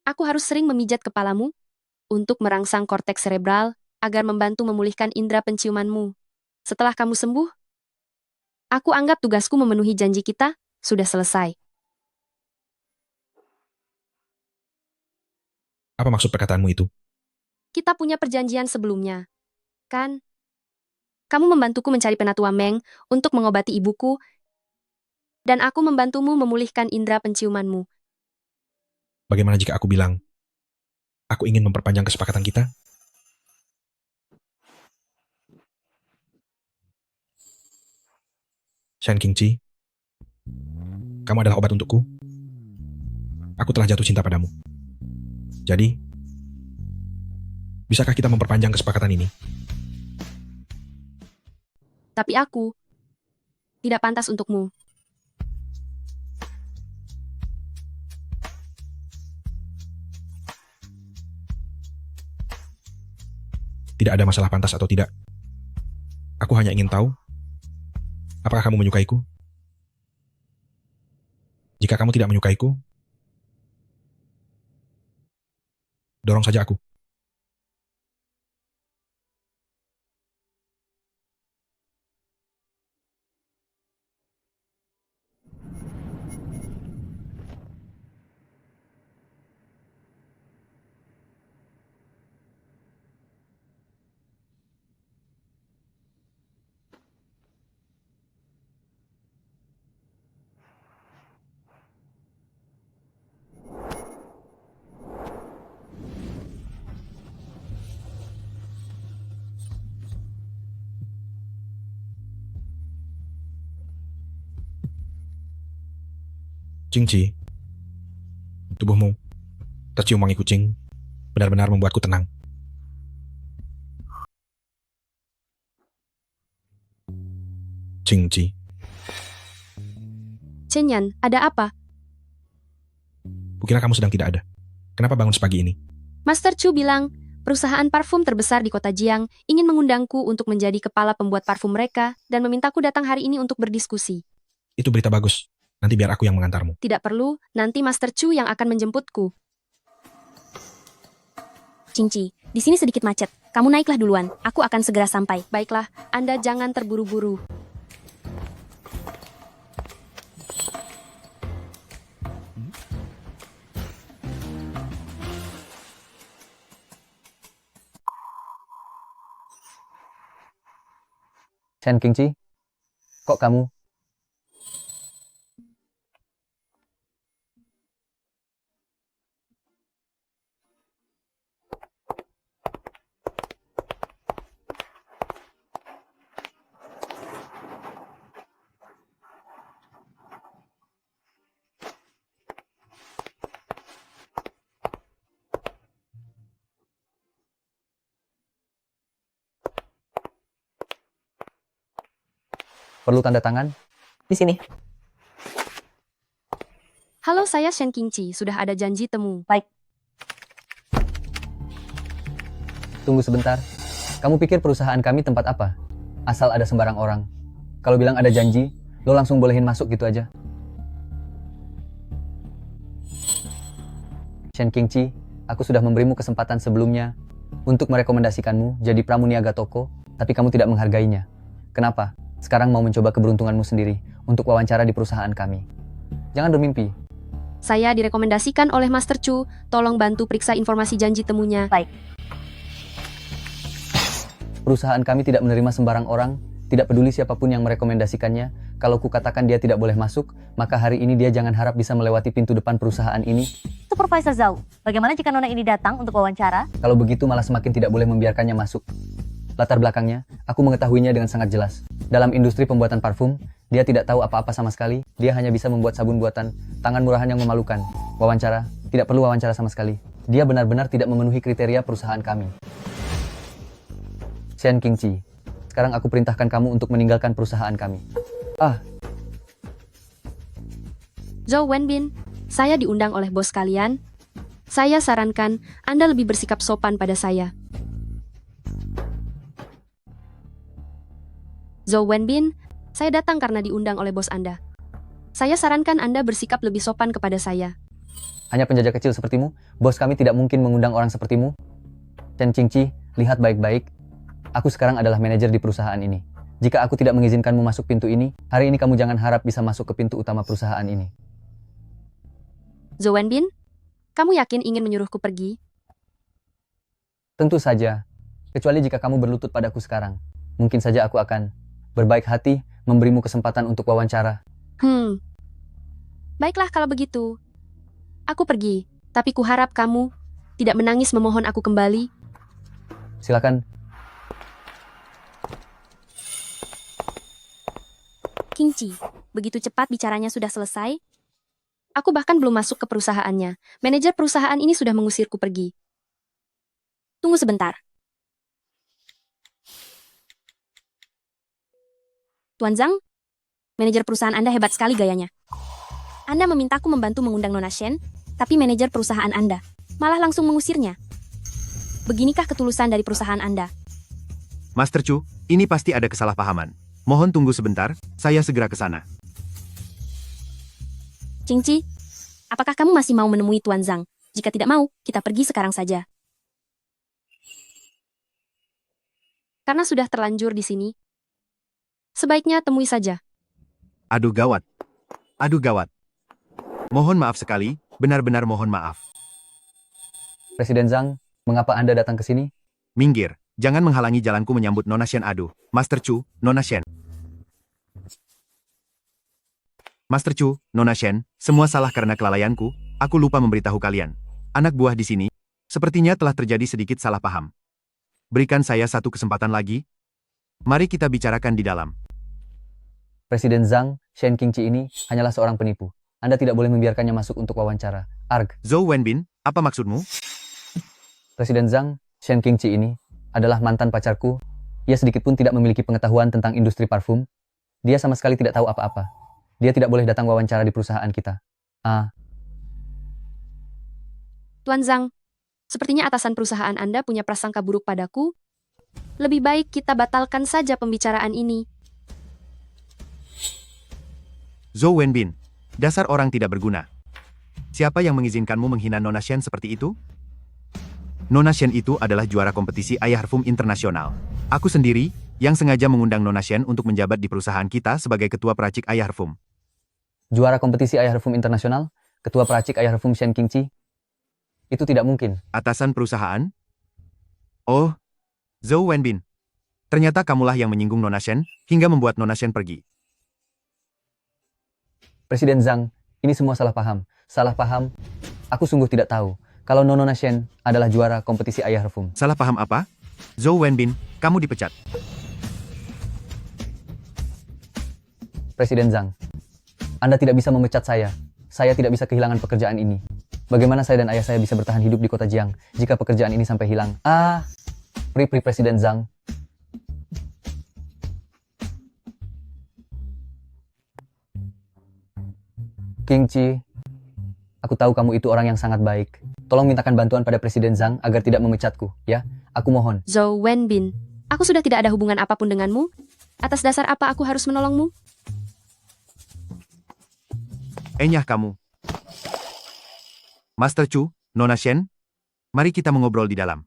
aku harus sering memijat kepalamu untuk merangsang korteks cerebral agar membantu memulihkan indera penciumanmu. Setelah kamu sembuh, aku anggap tugasku memenuhi janji kita sudah selesai. Apa maksud perkataanmu itu? Kita punya perjanjian sebelumnya, kan? Kamu membantuku mencari Penatua Meng untuk mengobati ibuku, dan aku membantumu memulihkan indera penciumanmu. Bagaimana jika aku bilang, aku ingin memperpanjang kesepakatan kita? Shen Qingqi, kamu adalah obat untukku. Aku telah jatuh cinta padamu. Jadi, bisakah kita memperpanjang kesepakatan ini? Tapi aku tidak pantas untukmu. Tidak ada masalah pantas atau tidak. Aku hanya ingin tahu, apakah kamu menyukaiku? Jika kamu tidak menyukaiku, dorong saja aku. Qingqi, tubuhmu tercium wangi kucing, benar-benar membuatku tenang. Qingqi, Chen Yan, ada apa? kukira kamu sedang tidak ada. Kenapa bangun sepagi ini? Master Chu bilang, perusahaan parfum terbesar di kota Jiang ingin mengundangku untuk menjadi kepala pembuat parfum mereka dan memintaku datang hari ini untuk berdiskusi. Itu berita bagus. Nanti biar aku yang mengantarmu. Tidak perlu, nanti Master Chu yang akan menjemputku. Qingqi, di sini sedikit macet. Kamu naiklah duluan, aku akan segera sampai. Baiklah, Anda jangan terburu-buru. Shen Qingqi, kok kamu? Perlu tanda tangan? Di sini. Halo, saya Shen Qingqi, sudah ada janji temu. Baik. Tunggu sebentar. Kamu pikir perusahaan kami tempat apa? Asal ada sembarang orang. Kalau bilang ada janji, lo langsung bolehin masuk gitu aja. Shen Qingqi, aku sudah memberimu kesempatan sebelumnya untuk merekomendasikanmu jadi pramuniaga toko, tapi kamu tidak menghargainya. Kenapa? Sekarang mau mencoba keberuntunganmu sendiri untuk wawancara di perusahaan kami. Jangan bermimpi. Saya direkomendasikan oleh Master Chu, tolong bantu periksa informasi janji temunya. Baik. Perusahaan kami tidak menerima sembarang orang, tidak peduli siapapun yang merekomendasikannya. Kalau kukatakan dia tidak boleh masuk, maka hari ini dia jangan harap bisa melewati pintu depan perusahaan ini. Supervisor Zhao, bagaimana jika nona ini datang untuk wawancara? Kalau begitu malah semakin tidak boleh membiarkannya masuk. Latar belakangnya, aku mengetahuinya dengan sangat jelas. Dalam industri pembuatan parfum, dia tidak tahu apa-apa sama sekali. Dia hanya bisa membuat sabun buatan, tangan murahan yang memalukan. Wawancara, tidak perlu wawancara sama sekali. Dia benar-benar tidak memenuhi kriteria perusahaan kami. Shen Qingqi, sekarang aku perintahkan kamu untuk meninggalkan perusahaan kami. Zhou Wenbin, saya diundang oleh bos kalian. Saya sarankan Anda lebih bersikap sopan pada saya. Zhou Wenbin, saya datang karena diundang oleh bos Anda. Saya sarankan Anda bersikap lebih sopan kepada saya. Hanya penjajah kecil sepertimu, bos kami tidak mungkin mengundang orang sepertimu. Shen Qingqi, lihat baik-baik. Aku sekarang adalah manajer di perusahaan ini. Jika aku tidak mengizinkanmu masuk pintu ini, hari ini kamu jangan harap bisa masuk ke pintu utama perusahaan ini. Zhou Wenbin, kamu yakin ingin menyuruhku pergi? Tentu saja, kecuali jika kamu berlutut padaku sekarang. Mungkin saja aku akan berbaik hati memberimu kesempatan untuk wawancara. Baiklah kalau begitu. Aku pergi, tapi kuharap kamu tidak menangis memohon aku kembali. Silakan. Qingqi, begitu cepat bicaranya sudah selesai? Aku bahkan belum masuk ke perusahaannya. Manajer perusahaan ini sudah mengusirku pergi. Tunggu sebentar. Tuan Zhang, manajer perusahaan Anda hebat sekali gayanya. Anda memintaku membantu mengundang Nona Shen, tapi manajer perusahaan Anda malah langsung mengusirnya. Beginikah ketulusan dari perusahaan Anda? Master Chu, ini pasti ada kesalahpahaman. Mohon tunggu sebentar, saya segera ke sana. Qingqi, apakah kamu masih mau menemui Tuan Zhang? Jika tidak mau, kita pergi sekarang saja. Karena sudah terlanjur di sini, sebaiknya temui saja. Aduh gawat. Aduh gawat. Mohon maaf sekali, benar-benar mohon maaf. Presiden Zhang, mengapa Anda datang ke sini? Minggir, jangan menghalangi jalanku menyambut Nona Shen. Aduh, Master Chu, Nona Shen. Master Chu, Nona Shen, semua salah karena kelalaianku, aku lupa memberitahu kalian. Anak buah di sini, sepertinya telah terjadi sedikit salah paham. Berikan saya satu kesempatan lagi. Mari kita bicarakan di dalam. Presiden Zhang, Shen Qingqi ini hanyalah seorang penipu. Anda tidak boleh membiarkannya masuk untuk wawancara. Arg. Zhou Wenbin, apa maksudmu? Presiden Zhang, Shen Qingqi ini adalah mantan pacarku. Ia sedikit pun tidak memiliki pengetahuan tentang industri parfum. Dia sama sekali tidak tahu apa-apa. Dia tidak boleh datang wawancara di perusahaan kita. Tuan Zhang, sepertinya atasan perusahaan Anda punya prasangka buruk padaku. Lebih baik kita batalkan saja pembicaraan ini. Zhou Wenbin, dasar orang tidak berguna. Siapa yang mengizinkanmu menghina Nona Shen seperti itu? Nona Shen itu adalah juara kompetisi Ayah Parfum Internasional. Aku sendiri, yang sengaja mengundang Nona Shen untuk menjabat di perusahaan kita sebagai ketua peracik Ayah Parfum. Juara kompetisi Ayah Parfum Internasional, ketua peracik Ayah Parfum Shen Qingqi. Itu tidak mungkin. Atasan perusahaan? Oh, Zhou Wenbin. Ternyata kamulah yang menyinggung Nona Shen, hingga membuat Nona Shen pergi. Presiden Zhang, ini semua salah paham. Salah paham. Aku sungguh tidak tahu kalau Nona Shen adalah juara kompetisi Ayah Parfum. Salah paham apa? Zhou Wenbin, kamu dipecat. Presiden Zhang, Anda tidak bisa memecat saya. Saya tidak bisa kehilangan pekerjaan ini. Bagaimana saya dan ayah saya bisa bertahan hidup di kota Jiang jika pekerjaan ini sampai hilang? Presiden Zhang. Qingqi, aku tahu kamu itu orang yang sangat baik. Tolong mintakan bantuan pada Presiden Zhang agar tidak memecatku, ya. Aku mohon. Zhou Wenbin, aku sudah tidak ada hubungan apapun denganmu. Atas dasar apa aku harus menolongmu? Enyah kamu. Master Chu, Nona Shen, mari kita mengobrol di dalam.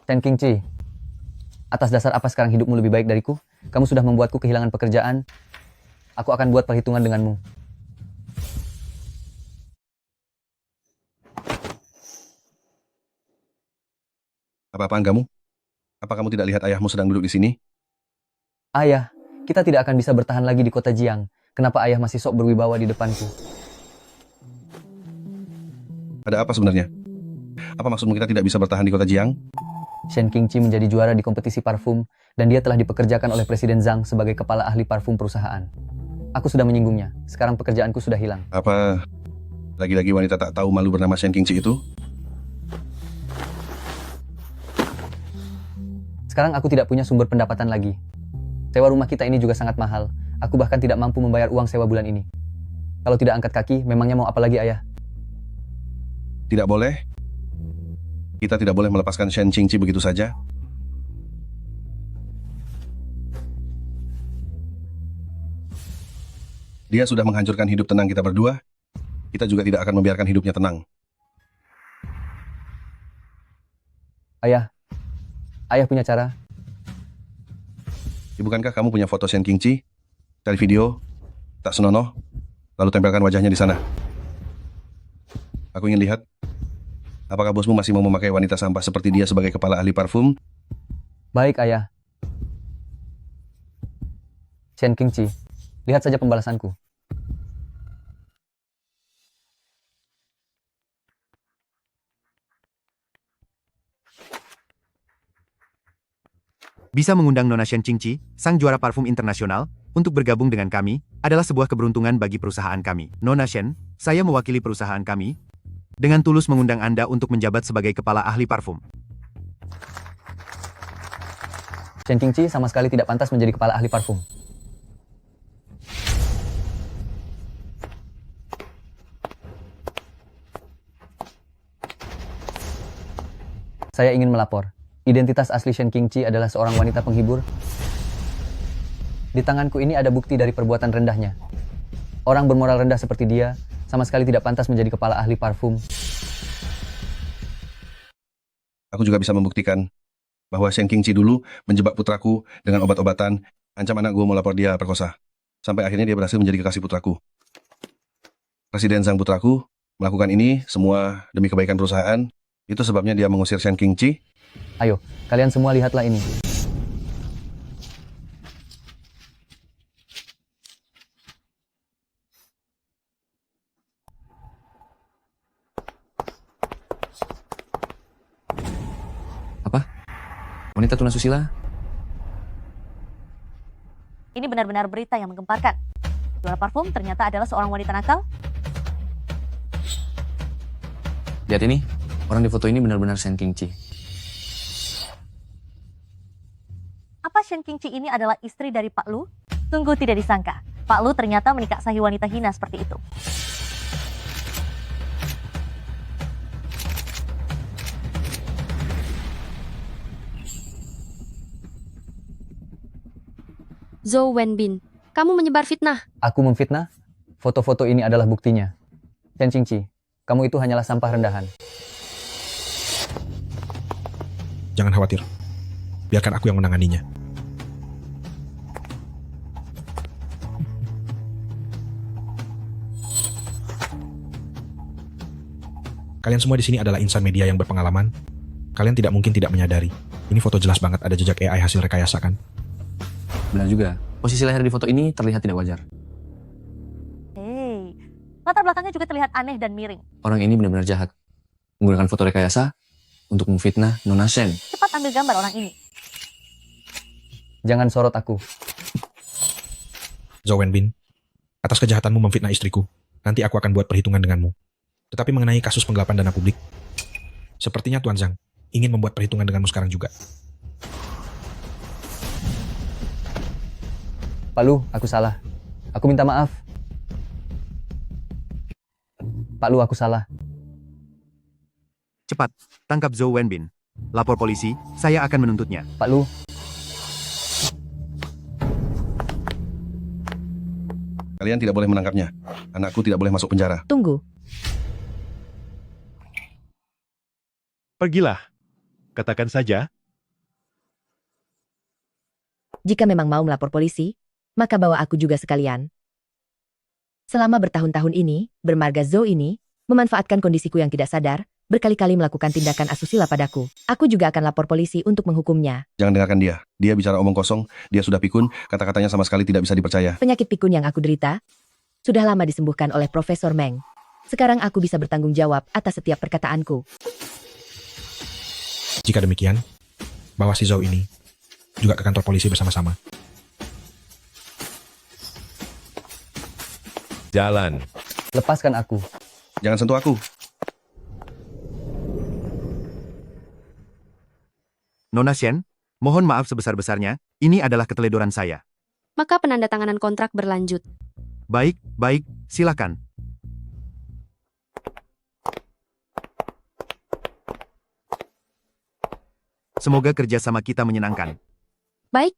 Shen Qingqi, atas dasar apa sekarang hidupmu lebih baik dariku? Kamu sudah membuatku kehilangan pekerjaan. Aku akan buat perhitungan denganmu. Apa-apaan kamu? Apa kamu tidak lihat ayahmu sedang duduk di sini? Ayah, kita tidak akan bisa bertahan lagi di kota Jiang. Kenapa ayah masih sok berwibawa di depanku? Ada apa sebenarnya? Apa maksudmu kita tidak bisa bertahan di kota Jiang? Shen Qingqi menjadi juara di kompetisi parfum dan dia telah dipekerjakan oleh Presiden Zhang sebagai kepala ahli parfum perusahaan. Aku sudah menyinggungnya. Sekarang pekerjaanku sudah hilang. Apa lagi-lagi wanita tak tahu malu bernama Shen Qingqi itu? Sekarang aku tidak punya sumber pendapatan lagi. Sewa rumah kita ini juga sangat mahal. Aku bahkan tidak mampu membayar uang sewa bulan ini. Kalau tidak angkat kaki, memangnya mau apa lagi, ayah? Tidak boleh. Kita tidak boleh melepaskan Shen Qingqi begitu saja. Dia sudah menghancurkan hidup tenang kita berdua. Kita juga tidak akan membiarkan hidupnya tenang. Ayah punya cara. Bukankah kamu punya foto Shen Qingqi? Cari video, tak senonoh, lalu tempelkan wajahnya di sana. Aku ingin lihat, apakah bosmu masih mau memakai wanita sampah seperti dia sebagai kepala ahli parfum? Baik, ayah. Shen Qingqi, lihat saja pembalasanku. Bisa mengundang Nona Shen Qingqi, sang juara parfum internasional, untuk bergabung dengan kami, adalah sebuah keberuntungan bagi perusahaan kami. Nona Shen, saya mewakili perusahaan kami, dengan tulus mengundang Anda untuk menjabat sebagai kepala ahli parfum. Shen Qingqi sama sekali tidak pantas menjadi kepala ahli parfum. Saya ingin melapor. Identitas asli Shen Qingqi adalah seorang wanita penghibur. Di tanganku ini ada bukti dari perbuatan rendahnya. Orang bermoral rendah seperti dia sama sekali tidak pantas menjadi kepala ahli parfum. Aku juga bisa membuktikan bahwa Shen Qingqi dulu menjebak putraku dengan obat-obatan, ancam anak gue mau lapor dia perkosa. Sampai akhirnya dia berhasil menjadi kekasih putraku. Presiden sang putraku melakukan ini semua demi kebaikan perusahaan. Itu sebabnya dia mengusir Shen Qingqi. Ayo, kalian semua lihatlah ini. Apa? Wanita tunasusila? Ini benar-benar berita yang menggemparkan. Juara parfum ternyata adalah seorang wanita nakal. Lihat ini, orang di foto ini benar-benar Shen Qingqi. Apa Shen Qingqi ini adalah istri dari Pak Lu? Sungguh tidak disangka, Pak Lu ternyata menikahi wanita hina seperti itu. Zhou Wenbin, kamu menyebar fitnah. Aku memfitnah? Foto-foto ini adalah buktinya. Shen Qingqi, kamu itu hanyalah sampah rendahan. Jangan khawatir. Biarkan aku yang menanganinya. Kalian semua di sini adalah insan media yang berpengalaman. Kalian tidak mungkin tidak menyadari. Ini foto jelas banget ada jejak AI hasil rekayasa kan? Benar juga. Posisi leher di foto ini terlihat tidak wajar. Hei, latar belakangnya juga terlihat aneh dan miring. Orang ini benar-benar jahat. Menggunakan foto rekayasa untuk memfitnah Nona Shen. Cepat ambil gambar orang ini. Jangan sorot aku. Zhou Wenbin, atas kejahatanmu memfitnah istriku, nanti aku akan buat perhitungan denganmu. Tetapi mengenai kasus penggelapan dana publik, sepertinya Tuan Zhang ingin membuat perhitungan denganmu sekarang juga. Pak Lu, aku salah. Aku minta maaf. Pak Lu, aku salah. Cepat, tangkap Zhou Wenbin. Lapor polisi, saya akan menuntutnya. Pak Lu, Kalian tidak boleh menangkapnya. Anakku tidak boleh masuk penjara. Tunggu. Pergilah. Katakan saja, Jika memang mau melapor polisi, maka bawa aku juga sekalian. Selama bertahun-tahun ini, bermarga Zhou ini, memanfaatkan kondisiku yang tidak sadar, berkali-kali melakukan tindakan asusila padaku. Aku juga akan lapor polisi untuk menghukumnya. Jangan dengarkan dia. Dia bicara omong kosong, dia sudah pikun, kata-katanya sama sekali tidak bisa dipercaya. Penyakit pikun yang aku derita, sudah lama disembuhkan oleh Profesor Meng. Sekarang aku bisa bertanggung jawab atas setiap perkataanku. Jika demikian, bawa si Zhou ini juga ke kantor polisi bersama-sama. jalan. lepaskan aku. Jangan sentuh aku. Nona Shen, mohon maaf sebesar-besarnya, ini adalah keteledoran saya. Maka penandatanganan kontrak berlanjut. Baik, silakan. Semoga kerjasama kita menyenangkan. Baik,